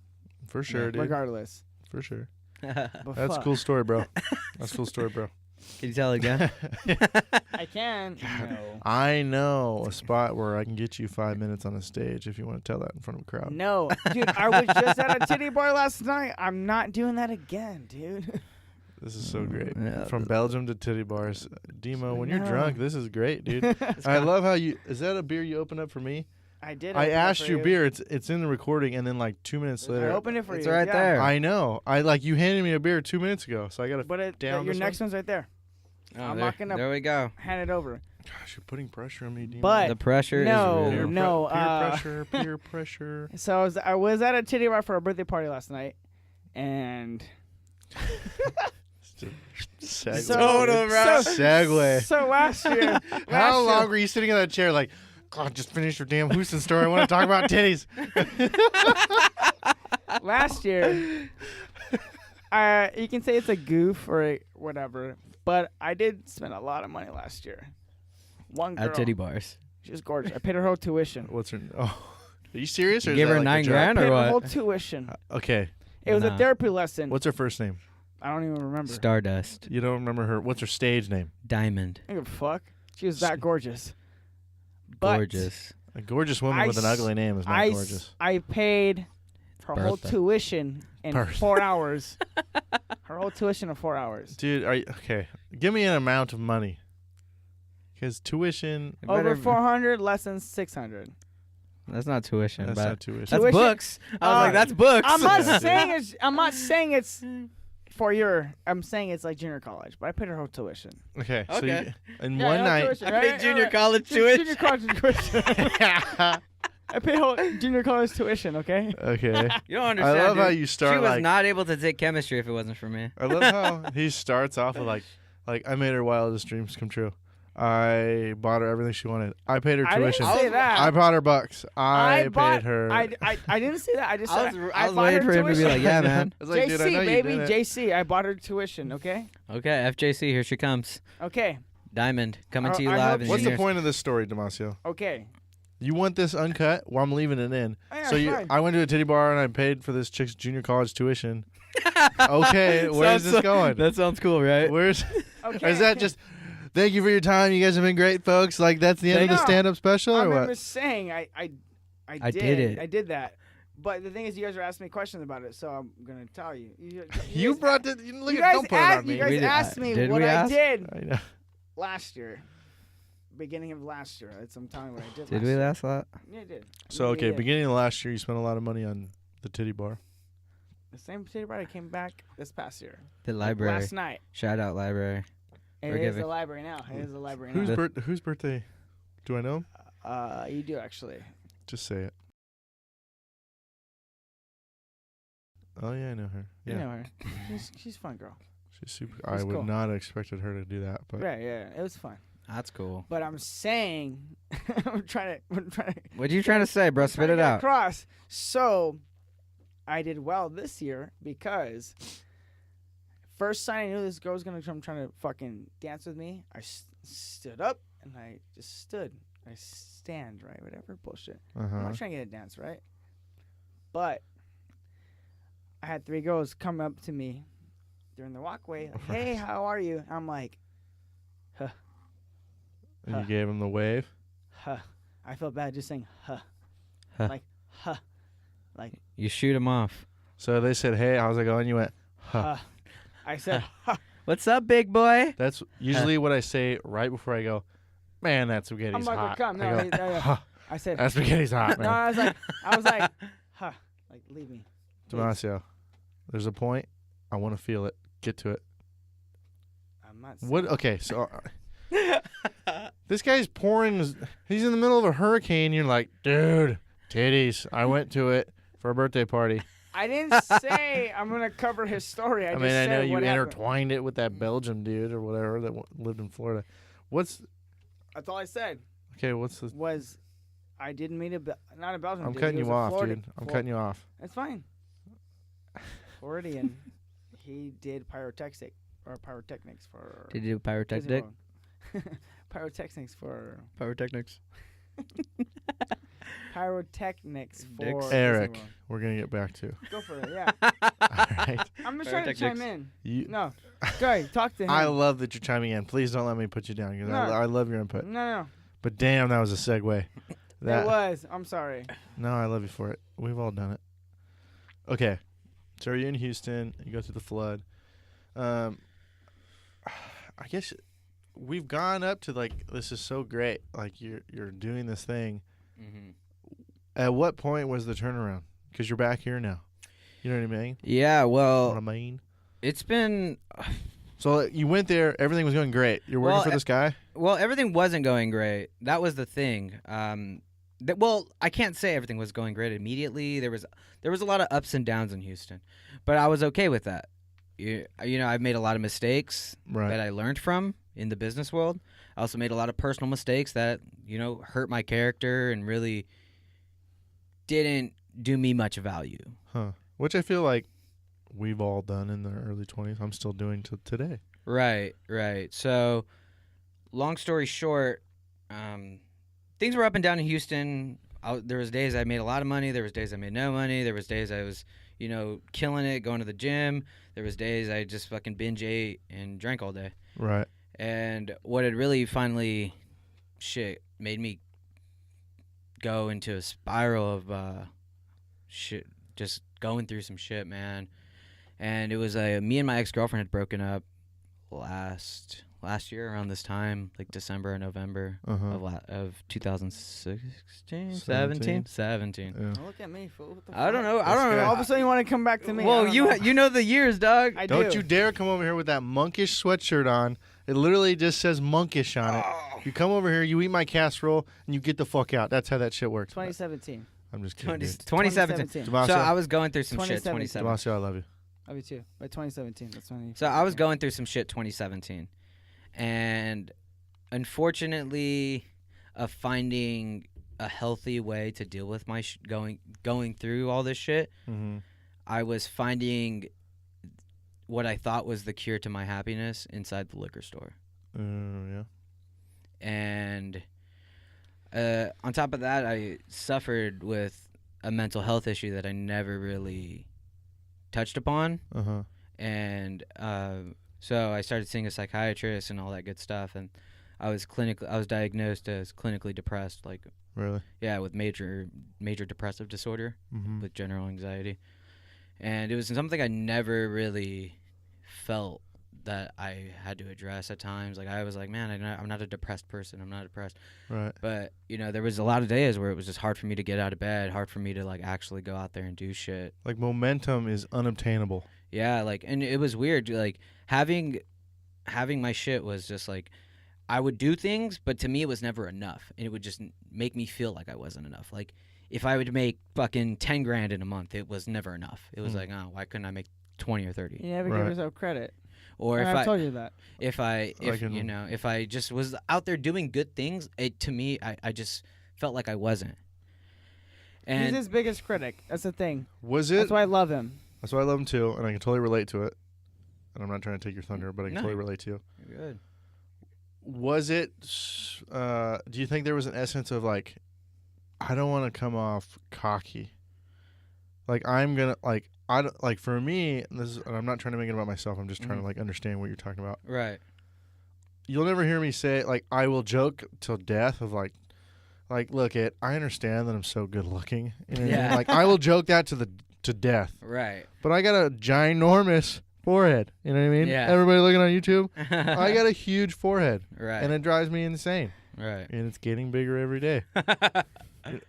[SPEAKER 2] for sure, dude.
[SPEAKER 4] Regardless.
[SPEAKER 2] For sure.
[SPEAKER 4] But
[SPEAKER 2] That's a
[SPEAKER 4] fuck.
[SPEAKER 2] cool story, bro. That's a cool story, bro.
[SPEAKER 3] Can you tell again?
[SPEAKER 4] I can. No.
[SPEAKER 2] I know a spot where I can get you 5 minutes on a stage if you want to tell that in front of a crowd.
[SPEAKER 4] No, dude. I was just at a titty bar last night. I'm not doing that again, dude.
[SPEAKER 2] This is so great.
[SPEAKER 3] Yeah.
[SPEAKER 2] From Belgium to titty bars. Demo, when you're
[SPEAKER 4] No.
[SPEAKER 2] drunk, this is great, dude. I love how is that a beer you opened up for me?
[SPEAKER 4] I did.
[SPEAKER 2] I
[SPEAKER 4] open it
[SPEAKER 2] asked
[SPEAKER 4] for
[SPEAKER 2] you beer. It's in the recording, and then like 2 minutes
[SPEAKER 4] I
[SPEAKER 2] later.
[SPEAKER 4] opened it for
[SPEAKER 3] It's
[SPEAKER 4] you.
[SPEAKER 3] right
[SPEAKER 4] yeah.
[SPEAKER 3] there.
[SPEAKER 2] I know. You handed me a beer 2 minutes ago, so I gotta.
[SPEAKER 4] But
[SPEAKER 2] down
[SPEAKER 4] your
[SPEAKER 2] this
[SPEAKER 4] next one's right there.
[SPEAKER 3] Oh,
[SPEAKER 4] I'm
[SPEAKER 3] there,
[SPEAKER 4] not gonna-
[SPEAKER 3] there we go.
[SPEAKER 4] Hand it over.
[SPEAKER 2] Gosh, you're putting pressure on me, Demo.
[SPEAKER 4] But
[SPEAKER 3] The pressure
[SPEAKER 4] no,
[SPEAKER 3] is real.
[SPEAKER 4] no.
[SPEAKER 2] Peer pressure. Peer pressure.
[SPEAKER 4] So I was at a titty bar for a birthday party last night, and
[SPEAKER 2] Segue. Segue.
[SPEAKER 4] So last year,
[SPEAKER 2] How long were you sitting in that chair? Like, God, just finish your damn Houston story. I want to talk about titties.
[SPEAKER 4] last year, you can say it's a goof or whatever, but I did spend a lot of money last year. One girl,
[SPEAKER 3] At titty bars.
[SPEAKER 4] she was gorgeous. I paid her whole tuition.
[SPEAKER 2] What's her? Oh, are you serious? Or
[SPEAKER 3] You
[SPEAKER 2] is
[SPEAKER 3] gave
[SPEAKER 2] that
[SPEAKER 3] her
[SPEAKER 2] like a
[SPEAKER 3] 9
[SPEAKER 2] joke?
[SPEAKER 3] grand
[SPEAKER 4] Paid
[SPEAKER 3] or
[SPEAKER 4] her whole
[SPEAKER 3] what?
[SPEAKER 4] tuition.
[SPEAKER 2] Okay.
[SPEAKER 4] It was a
[SPEAKER 3] Nah.
[SPEAKER 4] therapy lesson.
[SPEAKER 2] What's her first name?
[SPEAKER 4] I don't even remember.
[SPEAKER 3] Stardust.
[SPEAKER 2] You don't remember her? What's her stage name?
[SPEAKER 3] Diamond.
[SPEAKER 4] I don't give a fuck. She was that gorgeous. But
[SPEAKER 3] Gorgeous.
[SPEAKER 2] A gorgeous woman with an ugly name is not gorgeous.
[SPEAKER 4] I paid her whole
[SPEAKER 3] Bertha.
[SPEAKER 4] tuition in
[SPEAKER 2] Bertha.
[SPEAKER 4] 4 hours. Her whole tuition in 4 hours.
[SPEAKER 2] Dude, are you okay? Give me an amount of money. Because tuition.
[SPEAKER 3] It
[SPEAKER 4] Over
[SPEAKER 3] better-
[SPEAKER 4] 400, less than 600.
[SPEAKER 3] That's not tuition.
[SPEAKER 2] That's
[SPEAKER 3] but
[SPEAKER 2] not tuition.
[SPEAKER 3] That's
[SPEAKER 4] Tuition-
[SPEAKER 3] books. I was like, that's books.
[SPEAKER 4] I'm not
[SPEAKER 2] Yeah,
[SPEAKER 4] saying it's. I'm not saying it's for your. I'm saying it's like junior college, but I paid her whole tuition.
[SPEAKER 2] Okay. So
[SPEAKER 3] Okay.
[SPEAKER 2] in
[SPEAKER 4] Yeah,
[SPEAKER 2] one
[SPEAKER 4] no
[SPEAKER 2] night.
[SPEAKER 4] tuition,
[SPEAKER 3] I
[SPEAKER 4] right?
[SPEAKER 3] paid junior
[SPEAKER 4] Alright.
[SPEAKER 3] college
[SPEAKER 4] Junior
[SPEAKER 3] tuition.
[SPEAKER 4] college tuition. I paid whole junior college tuition. Okay.
[SPEAKER 2] Okay.
[SPEAKER 3] You don't understand.
[SPEAKER 2] I love how
[SPEAKER 3] dude.
[SPEAKER 2] you start
[SPEAKER 3] She was
[SPEAKER 2] like.
[SPEAKER 3] not able to take chemistry if it wasn't for me.
[SPEAKER 2] I love how he starts off with like I made her wildest dreams come true. I bought her everything she wanted. I paid her
[SPEAKER 4] I didn't
[SPEAKER 2] tuition.
[SPEAKER 4] say that.
[SPEAKER 2] I bought her bucks. I
[SPEAKER 4] bought-
[SPEAKER 2] paid her.
[SPEAKER 4] I didn't say that. I just said
[SPEAKER 3] I was
[SPEAKER 4] bought
[SPEAKER 3] waiting
[SPEAKER 4] her
[SPEAKER 3] for him to be
[SPEAKER 4] tuition.
[SPEAKER 3] like, yeah, man.
[SPEAKER 2] I was like, dude, I
[SPEAKER 4] JC,
[SPEAKER 2] know you
[SPEAKER 4] baby,
[SPEAKER 2] did it.
[SPEAKER 4] JC. I bought her tuition. Okay.
[SPEAKER 3] Okay, FJC, here she comes.
[SPEAKER 4] Okay.
[SPEAKER 3] Diamond, coming to you
[SPEAKER 4] I
[SPEAKER 3] live.
[SPEAKER 4] hope
[SPEAKER 3] in
[SPEAKER 2] What's
[SPEAKER 3] the
[SPEAKER 2] the point of this story, Damasio?
[SPEAKER 4] Okay.
[SPEAKER 2] You want this uncut? Well, I'm leaving it in.
[SPEAKER 4] Oh, yeah,
[SPEAKER 2] So
[SPEAKER 4] fine.
[SPEAKER 2] I went to a titty bar and I paid for this chick's junior college tuition. Okay, where's this going?
[SPEAKER 3] That sounds cool, right?
[SPEAKER 2] Where's?
[SPEAKER 4] Okay.
[SPEAKER 2] Or is that just? Thank you for your time. You guys have been great, folks. Like that's the end of the
[SPEAKER 4] No.
[SPEAKER 2] stand-up special,
[SPEAKER 4] I
[SPEAKER 2] or
[SPEAKER 4] remember
[SPEAKER 2] what?
[SPEAKER 4] saying I
[SPEAKER 3] did it.
[SPEAKER 4] I did that. But the thing is, you guys are asking me questions about it, so I'm gonna tell you.
[SPEAKER 2] You
[SPEAKER 4] guys-
[SPEAKER 2] brought it. Look
[SPEAKER 4] you
[SPEAKER 2] at.
[SPEAKER 4] guys
[SPEAKER 2] Don't put it
[SPEAKER 4] asked,
[SPEAKER 2] on me.
[SPEAKER 4] You guys
[SPEAKER 3] We did-
[SPEAKER 4] asked me
[SPEAKER 3] did
[SPEAKER 4] what
[SPEAKER 3] we
[SPEAKER 4] I
[SPEAKER 3] ask?
[SPEAKER 4] did
[SPEAKER 2] I know.
[SPEAKER 4] last year, beginning of last year. I'm telling you what I did.
[SPEAKER 3] Did
[SPEAKER 4] last
[SPEAKER 3] we
[SPEAKER 4] year.
[SPEAKER 3] last lot?
[SPEAKER 4] Yeah, I did.
[SPEAKER 2] So
[SPEAKER 4] Yeah,
[SPEAKER 2] okay,
[SPEAKER 4] yeah.
[SPEAKER 2] beginning of last year, you spent a lot of money on the titty bar.
[SPEAKER 4] The same titty bar I came back this past year.
[SPEAKER 3] The library.
[SPEAKER 4] Last night.
[SPEAKER 3] Shout out library.
[SPEAKER 4] It
[SPEAKER 3] We're
[SPEAKER 4] is
[SPEAKER 3] giving-
[SPEAKER 4] the library now. It is the library
[SPEAKER 2] Whose
[SPEAKER 4] now.
[SPEAKER 2] whose birthday? Do I know him?
[SPEAKER 4] You do actually.
[SPEAKER 2] Just say it. Oh yeah, I know her. Yeah,
[SPEAKER 4] You know her. She's a fun girl.
[SPEAKER 2] she's super.
[SPEAKER 4] She's
[SPEAKER 2] I would
[SPEAKER 4] cool.
[SPEAKER 2] not have expected her to do that, but
[SPEAKER 4] Right, yeah. It was fun.
[SPEAKER 3] That's cool.
[SPEAKER 4] But I'm saying, I'm trying to.
[SPEAKER 3] What are you trying to say, bro? Spit it out.
[SPEAKER 4] Across. So, I did well this year because first sign I knew this girl was gonna come trying to fucking dance with me. I stood up and I just stood. I stand, right? Whatever bullshit. I'm
[SPEAKER 2] uh-huh.
[SPEAKER 4] not trying to get a dance, right? But I had 3 girls come up to me. they're in the walkway. Like, hey, how are you? I'm like, huh.
[SPEAKER 2] And you gave him the wave.
[SPEAKER 4] Huh. I felt bad just saying, huh.
[SPEAKER 3] Huh.
[SPEAKER 4] Like, huh. Like,
[SPEAKER 3] You shoot him off.
[SPEAKER 2] So they said, "Hey, how's it going?" You went, "Huh."
[SPEAKER 4] huh. I said, huh.
[SPEAKER 3] What's up, big boy?
[SPEAKER 2] That's usually what I say right before I go. Man, that spaghetti's
[SPEAKER 4] I'm like,
[SPEAKER 2] hot.
[SPEAKER 4] come.
[SPEAKER 2] I
[SPEAKER 4] No,
[SPEAKER 2] go, "Huh,
[SPEAKER 4] I said,
[SPEAKER 2] that spaghetti's hot,
[SPEAKER 4] no,
[SPEAKER 2] man."
[SPEAKER 4] I was like, huh. Like, leave me. please.
[SPEAKER 2] Damasio, there's a point. I want to feel it. Get to it.
[SPEAKER 4] I'm not
[SPEAKER 2] What?
[SPEAKER 4] saying-
[SPEAKER 2] Okay, so this guy's pouring. He's in the middle of a hurricane. You're like, dude, titties. I went to it for a birthday party.
[SPEAKER 4] I didn't say I'm going to cover his story. I
[SPEAKER 2] I
[SPEAKER 4] just
[SPEAKER 2] mean, I
[SPEAKER 4] said
[SPEAKER 2] know you
[SPEAKER 4] what happened.
[SPEAKER 2] intertwined it with that Belgium dude or whatever that lived in Florida. What's
[SPEAKER 4] That's all I said
[SPEAKER 2] okay? What's the?
[SPEAKER 4] was I didn't meet not a Belgian
[SPEAKER 2] I'm
[SPEAKER 4] dude.
[SPEAKER 2] cutting
[SPEAKER 4] He
[SPEAKER 2] you
[SPEAKER 4] was a
[SPEAKER 2] off,
[SPEAKER 4] Florida-
[SPEAKER 2] dude. I'm cutting you off.
[SPEAKER 4] It's fine. Floridian. He did pyrotechnics for
[SPEAKER 3] Did you do
[SPEAKER 4] Disney
[SPEAKER 3] pyrotechnic?
[SPEAKER 4] World. Pyrotechnics for
[SPEAKER 3] Pyrotechnics.
[SPEAKER 4] pyrotechnics for
[SPEAKER 3] Dicks.
[SPEAKER 4] Disney
[SPEAKER 2] Eric,
[SPEAKER 4] World.
[SPEAKER 2] we're gonna get back to.
[SPEAKER 4] Go for it. Yeah.
[SPEAKER 2] All right.
[SPEAKER 4] I'm just trying to chime
[SPEAKER 3] Pyrotechnics.
[SPEAKER 4] in.
[SPEAKER 2] You,
[SPEAKER 4] No. Go ahead. Talk to him.
[SPEAKER 2] I love that you're chiming in. Please don't let me put you down because
[SPEAKER 4] No.
[SPEAKER 2] I love your input.
[SPEAKER 4] No.
[SPEAKER 2] But damn, that was a segue. That
[SPEAKER 4] It was. I'm sorry.
[SPEAKER 2] no, I love you for it. We've all done it. Okay, so you're in Houston. You go through the flood. I guess we've gone up to like this is so great. Like you're doing this thing.
[SPEAKER 3] Mm-hmm.
[SPEAKER 2] At what point was the turnaround? Because you're back here now. You know what I mean?
[SPEAKER 3] Yeah,
[SPEAKER 2] What
[SPEAKER 3] well,
[SPEAKER 2] I mean.
[SPEAKER 3] it's been
[SPEAKER 2] So you went there. Everything was going great. You're working
[SPEAKER 3] Well,
[SPEAKER 2] for this guy.
[SPEAKER 3] well, everything wasn't going great. That was the thing. Well, I can't say everything was going great immediately. There was a lot of ups and downs in Houston, but I was okay with that. You know, I've made a lot of mistakes
[SPEAKER 2] Right.
[SPEAKER 3] that I learned from in the business world. I also made a lot of personal mistakes that, hurt my character and really didn't do me much value.
[SPEAKER 2] Huh. Which I feel like we've all done in the early 20s. I'm still doing to today.
[SPEAKER 3] Right. So, long story short, things were up and down in Houston. There was days I made a lot of money. There was days I made no money. There was days I was, killing it, going to the gym. There was days I just fucking binge ate and drank all day.
[SPEAKER 2] Right.
[SPEAKER 3] And what had really finally, made me go into a spiral of just going through some shit, man. And it was me and my ex-girlfriend had broken up last year around this time, like December or November of 2016, 17.
[SPEAKER 2] Yeah.
[SPEAKER 4] Don't look at me, fool. What the
[SPEAKER 3] I don't
[SPEAKER 4] fuck?
[SPEAKER 3] know. I don't know.
[SPEAKER 4] All of a sudden, you want to come back to me.
[SPEAKER 3] Well,
[SPEAKER 4] I don't
[SPEAKER 3] you
[SPEAKER 4] know.
[SPEAKER 3] know the years, dog.
[SPEAKER 4] I
[SPEAKER 2] Don't
[SPEAKER 4] do.
[SPEAKER 2] you dare come over here with that monkish sweatshirt on. It literally just says monkish on it. You come over here, you eat my casserole, and you get the fuck out. That's how that shit works.
[SPEAKER 4] 2017.
[SPEAKER 2] I'm just kidding. dude.
[SPEAKER 3] 2017. So
[SPEAKER 2] Damasio,
[SPEAKER 3] I was going through some shit
[SPEAKER 4] 2017.
[SPEAKER 3] 2017.
[SPEAKER 2] Damasio, I love you.
[SPEAKER 4] Love you too. By 2017. That's when.
[SPEAKER 3] So I was going through some shit 2017, and unfortunately, finding a healthy way to deal with my going through all this shit,
[SPEAKER 2] Mm-hmm.
[SPEAKER 3] I was finding what I thought was the cure to my happiness inside the liquor store.
[SPEAKER 2] Yeah.
[SPEAKER 3] And on top of that, I suffered with a mental health issue that I never really touched upon.
[SPEAKER 2] Uh-huh.
[SPEAKER 3] And so I started seeing a psychiatrist and all that good stuff. And I was diagnosed as clinically depressed, like,
[SPEAKER 2] Really?
[SPEAKER 3] yeah, with major depressive disorder,
[SPEAKER 2] Mm-hmm.
[SPEAKER 3] with general anxiety. And it was something I never really felt that I had to address at times. Like, I was like, man, I'm not a depressed person. I'm not depressed.
[SPEAKER 2] Right.
[SPEAKER 3] But, there was a lot of days where it was just hard for me to get out of bed, hard for me to, like, actually go out there and do shit.
[SPEAKER 2] Like, momentum is unobtainable.
[SPEAKER 3] Yeah, like, and it was weird. Like, having my shit was just, like, I would do things, but to me it was never enough. And it would just make me feel like I wasn't enough. Like, if I would make fucking 10 grand in a month, it was never enough. It was like, oh, why couldn't I make 20 or 30?
[SPEAKER 4] You never
[SPEAKER 2] Right.
[SPEAKER 4] give yourself credit.
[SPEAKER 3] Or
[SPEAKER 4] And
[SPEAKER 3] if
[SPEAKER 4] I've
[SPEAKER 3] I
[SPEAKER 4] told you that.
[SPEAKER 3] if I just was out there doing good things, to me, I just felt like I wasn't.
[SPEAKER 4] He's
[SPEAKER 3] And
[SPEAKER 4] his biggest critic. That's the thing.
[SPEAKER 2] Was it?
[SPEAKER 4] That's why I love him.
[SPEAKER 2] That's why I love him too, and I can totally relate to it. And I'm not trying to take your thunder, but I can
[SPEAKER 3] No.
[SPEAKER 2] totally relate to you.
[SPEAKER 3] You're good.
[SPEAKER 2] Was it? Do you think there was an essence of like, I don't want to come off cocky. Like I'm gonna like I don't, like for me. This is, and I'm not trying to make it about myself. I'm just trying to like understand what you're talking about.
[SPEAKER 3] Right.
[SPEAKER 2] You'll never hear me say like I will joke till death of like look it. I understand that I'm so good looking. You know what I mean?
[SPEAKER 3] Yeah.
[SPEAKER 2] Like I will joke that to death.
[SPEAKER 3] Right.
[SPEAKER 2] But I got a ginormous forehead. You know what I mean?
[SPEAKER 3] Yeah.
[SPEAKER 2] Everybody looking on YouTube, I got a huge forehead,
[SPEAKER 3] Right.
[SPEAKER 2] and it drives me insane.
[SPEAKER 3] Right.
[SPEAKER 2] And it's getting bigger every day.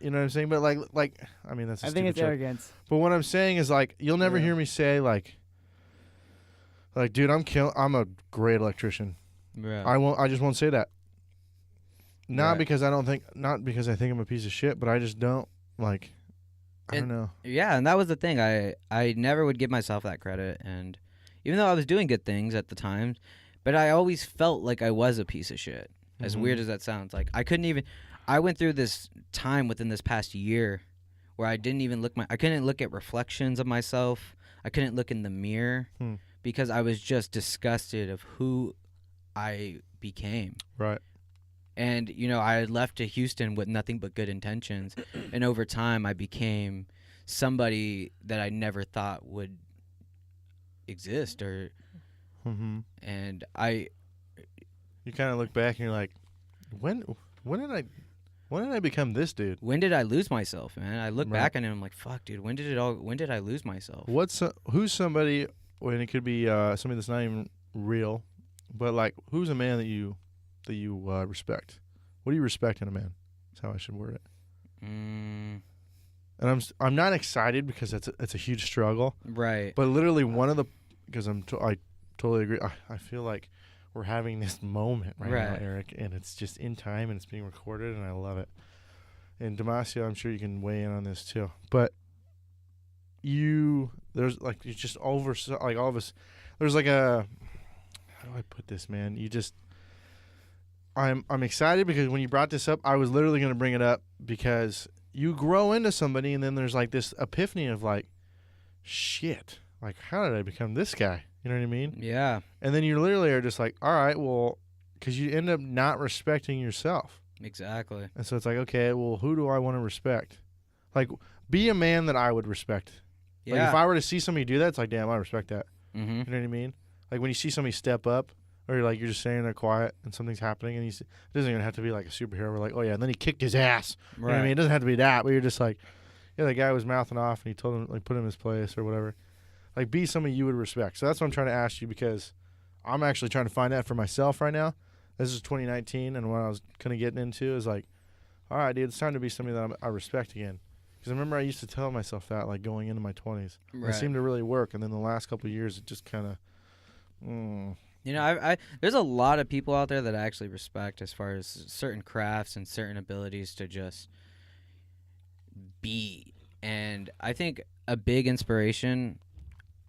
[SPEAKER 2] You know what I'm saying? But like I mean that's. I
[SPEAKER 4] think it's
[SPEAKER 2] joke.
[SPEAKER 4] arrogance.
[SPEAKER 2] But what I'm saying is like you'll never hear me say like dude I'm a great electrician.
[SPEAKER 3] Right.
[SPEAKER 2] I just won't say that. Not
[SPEAKER 3] Right.
[SPEAKER 2] because I think I'm a piece of shit, but I just don't like. I don't know.
[SPEAKER 3] Yeah, and that was the thing. I never would give myself that credit, and even though I was doing good things at the time, but I always felt like I was a piece of shit. As weird as that sounds, like I went through this time within this past year where I didn't even I couldn't look at reflections of myself. I couldn't look in the mirror because I was just disgusted of who I became.
[SPEAKER 2] Right.
[SPEAKER 3] And, I had left to Houston with nothing but good intentions. And over time, I became somebody that I never thought would exist. And
[SPEAKER 2] You kind of look back and you're like, when did I become this dude?
[SPEAKER 3] when did I lose myself, man? I look back on it and I'm like, fuck, dude, when did I lose myself?
[SPEAKER 2] Who's somebody, and it could be somebody that's not even real, but like, who's a man that you respect? What do you respect in a man? That's how I should word it. And I'm not excited because it's a huge struggle.
[SPEAKER 3] Right.
[SPEAKER 2] But literally because I totally agree. I feel like we're having this moment right now, Eric, and it's just in time and it's being recorded and I love it. And Damasio, I'm sure you can weigh in on this too. But there's like you just over like all of us. There's like a how do I put this, man? I'm excited because when you brought this up, I was literally going to bring it up because you grow into somebody and then there's like this epiphany of like, shit, like how did I become this guy? You know what I mean?
[SPEAKER 3] Yeah.
[SPEAKER 2] And then you literally are just like, all right, well, because you end up not respecting yourself.
[SPEAKER 3] Exactly.
[SPEAKER 2] And so it's like, okay, well, who do I want to respect? Like, be a man that I would respect.
[SPEAKER 3] Yeah.
[SPEAKER 2] Like, if I were to see somebody do that, it's like, damn, I respect that.
[SPEAKER 3] Mm-hmm.
[SPEAKER 2] You know what I mean? Like, when you see somebody step up, or you're just standing there quiet and something's happening, and it doesn't even have to be like a superhero. We're like, oh, yeah, and then he kicked his ass.
[SPEAKER 3] Right.
[SPEAKER 2] You know what I mean? It doesn't have to be that, but you're just like, yeah, the guy was mouthing off, and he told him, like, put him in his place or whatever. Like, be somebody you would respect. So that's what I'm trying to ask you because I'm actually trying to find that for myself right now. This is 2019, and what I was kind of getting into is like, all right, dude, it's time to be somebody that I respect again. Because I remember I used to tell myself that, like, going into my 20s.
[SPEAKER 3] Right.
[SPEAKER 2] It seemed to really work, and then the last couple of years, it just kind of,
[SPEAKER 3] I there's a lot of people out there that I actually respect as far as certain crafts and certain abilities to just be. And I think a big inspiration,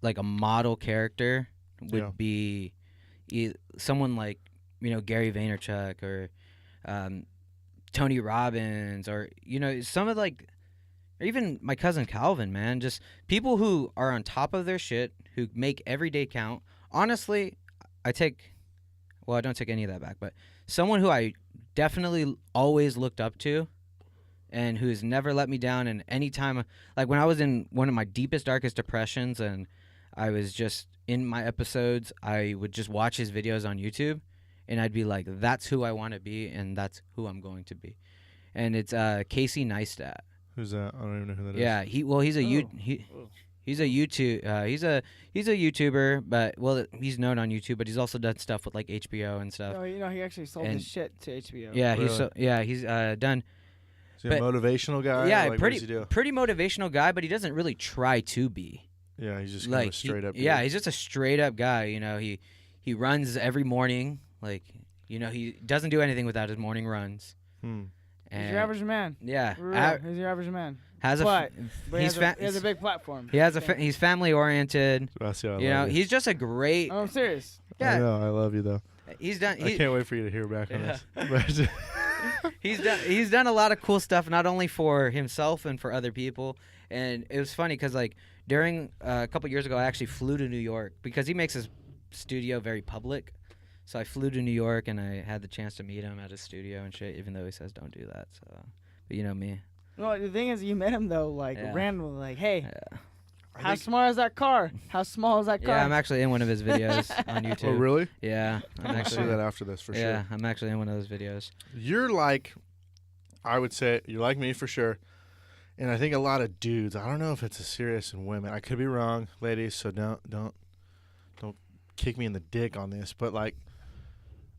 [SPEAKER 3] like a model character, would be someone like, Gary Vaynerchuk or Tony Robbins or, some of like, or even my cousin Calvin, man. Just people who are on top of their shit, who make every day count. Honestly, I don't take any of that back, but someone who I definitely always looked up to and who's never let me down. And any time, like when I was in one of my deepest, darkest depressions and I was just in my episodes, I would just watch his videos on YouTube and I'd be like, that's who I want to be and that's who I'm going to be. And it's Casey Neistat.
[SPEAKER 2] Who's that? I don't even know who that is.
[SPEAKER 3] Yeah, he's a he's a YouTuber, but he's known on YouTube, but he's also done stuff with like HBO and stuff.
[SPEAKER 4] Oh, he actually sold his shit to HBO.
[SPEAKER 3] Yeah,
[SPEAKER 2] Really?
[SPEAKER 3] he's done.
[SPEAKER 2] Is he a motivational guy?
[SPEAKER 3] Yeah,
[SPEAKER 2] like, what does he do?
[SPEAKER 3] pretty motivational guy, but he doesn't really try to be.
[SPEAKER 2] Yeah, he's just
[SPEAKER 3] Like
[SPEAKER 2] kind of a straight up.
[SPEAKER 3] Yeah, he's just a straight up guy. He runs every morning. Like he doesn't do anything without his morning runs.
[SPEAKER 4] He's your average man.
[SPEAKER 3] Yeah,
[SPEAKER 4] He's your average man.
[SPEAKER 3] But
[SPEAKER 4] he has a big platform.
[SPEAKER 3] He's family oriented.
[SPEAKER 2] He's
[SPEAKER 3] just a great.
[SPEAKER 4] Oh, I'm serious.
[SPEAKER 2] Yeah, I know. I love you though.
[SPEAKER 3] He's done.
[SPEAKER 2] I can't wait for you to hear back on this.
[SPEAKER 3] He's done a lot of cool stuff, not only for himself and for other people. And it was funny because like during a couple years ago, I actually flew to New York because he makes his studio very public. So I flew to New York and I had the chance to meet him at his studio and shit, even though he says don't do that. So, but you know me.
[SPEAKER 4] No, the thing is, you met him though, like
[SPEAKER 3] Yeah.
[SPEAKER 4] randomly, like, hey,
[SPEAKER 3] Yeah.
[SPEAKER 4] how small is that car? How small is that car?
[SPEAKER 3] Yeah, I'm actually in one of his videos on YouTube.
[SPEAKER 2] Oh, really?
[SPEAKER 3] Yeah,
[SPEAKER 2] I'm going to see that after this for
[SPEAKER 3] yeah,
[SPEAKER 2] sure.
[SPEAKER 3] I'm actually in one of those videos.
[SPEAKER 2] You're like, I would say, you're like me for sure. And I think a lot of dudes, I don't know if it's as serious in women. I could be wrong, ladies, so don't kick me in the dick on this. But, like,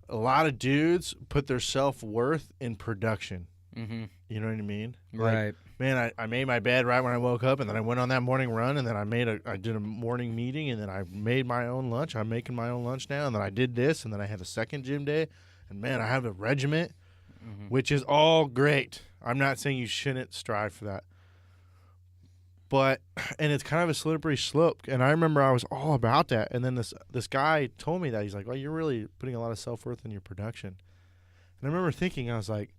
[SPEAKER 2] a lot of dudes put their self-worth in production.
[SPEAKER 3] Mm-hmm.
[SPEAKER 2] You know what I mean?
[SPEAKER 3] Right.
[SPEAKER 2] Like, man, I made my bed right when I woke up, and then I went on that morning run, and then I did a morning meeting, and then I made my own lunch. I'm making my own lunch now, and then I did this, and then I had a second gym day, and man, I have a regiment, which is all great. I'm not saying you shouldn't strive for that, but and it's kind of a slippery slope. And I remember I was all about that, and then this guy told me that he's like, "Well, you're really putting a lot of self-worth in your production," and I remember thinking, I was like,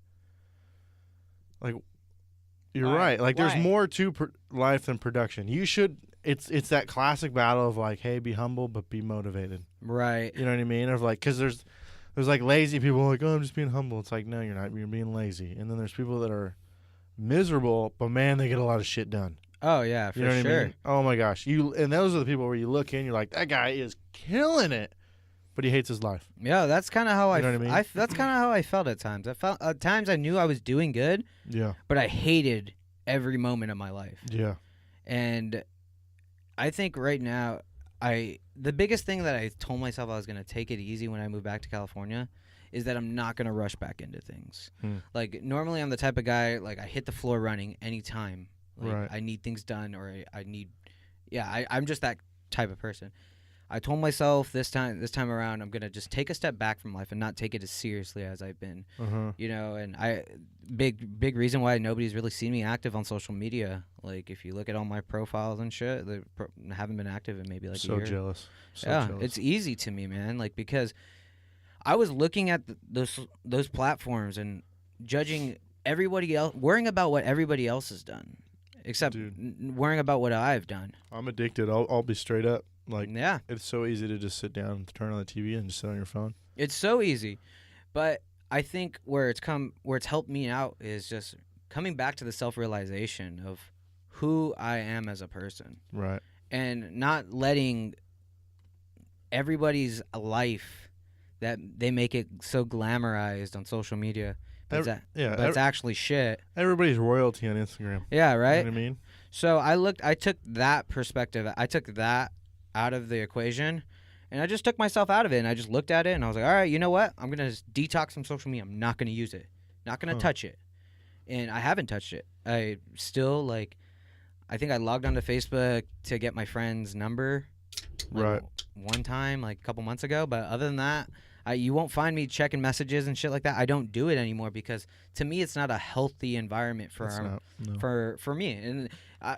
[SPEAKER 2] you're
[SPEAKER 4] Why?
[SPEAKER 2] right. Like, there's
[SPEAKER 4] Why?
[SPEAKER 2] more to life than production. You should. It's that classic battle of like, hey, be humble but be motivated.
[SPEAKER 3] Right.
[SPEAKER 2] You know what I mean? Of like, because there's like lazy people like, oh, I'm just being humble. It's like, no, you're not. You're being lazy. And then there's people that are miserable, but man, they get a lot of shit done.
[SPEAKER 3] Oh yeah, for
[SPEAKER 2] You know what
[SPEAKER 3] sure.
[SPEAKER 2] I mean? Oh my gosh, and those are the people where you look in, you're like, that guy is killing it, but he hates his life.
[SPEAKER 3] Yeah, that's kind of how
[SPEAKER 2] You know what I mean?
[SPEAKER 3] that's kind of how I felt at times. I felt at times I knew I was doing good,
[SPEAKER 2] Yeah.
[SPEAKER 3] but I hated every moment of my life.
[SPEAKER 2] Yeah.
[SPEAKER 3] And I think right now, the biggest thing that I told myself I was going to take it easy when I moved back to California is that I'm not going to rush back into things. Like, normally I'm the type of guy, like, I hit the floor running anytime. Like,
[SPEAKER 2] Right.
[SPEAKER 3] I need things done, or I'm just that type of person. I told myself this time around, I'm going to just take a step back from life and not take it as seriously as I've been. You know, and big reason why nobody's really seen me active on social media. Like, if you look at all my profiles and shit, I haven't been active in maybe like a year.
[SPEAKER 2] Jealous. So
[SPEAKER 3] yeah,
[SPEAKER 2] jealous.
[SPEAKER 3] it's easy to me, man. Like, because I was looking at those platforms and judging everybody else, worrying about what everybody else has done, except worrying about what I've done.
[SPEAKER 2] I'm addicted. I'll be straight up. Like,
[SPEAKER 3] Yeah,
[SPEAKER 2] it's so easy to just sit down and turn on the TV and just sit on your phone.
[SPEAKER 3] it's so easy. But I think where it's helped me out is just coming back to the self-realization of who I am as a person.
[SPEAKER 2] Right.
[SPEAKER 3] And not letting everybody's life that they make it so glamorized on social media. But it's actually shit.
[SPEAKER 2] Everybody's royalty on Instagram.
[SPEAKER 3] Yeah, right?
[SPEAKER 2] You know what I mean?
[SPEAKER 3] So I took that perspective. I took that out of the equation, and I just took myself out of it, and I just looked at it, and I was like, all right, you know what? I'm going to just detox from social media. I'm not going to use it. Not going to touch it. And I haven't touched it. I still, like, I think I logged onto Facebook to get my friend's number.
[SPEAKER 2] Right.
[SPEAKER 3] One time, like a couple months ago. But other than that, you won't find me checking messages and shit like that. I don't do it anymore because, to me, it's not a healthy environment for me. And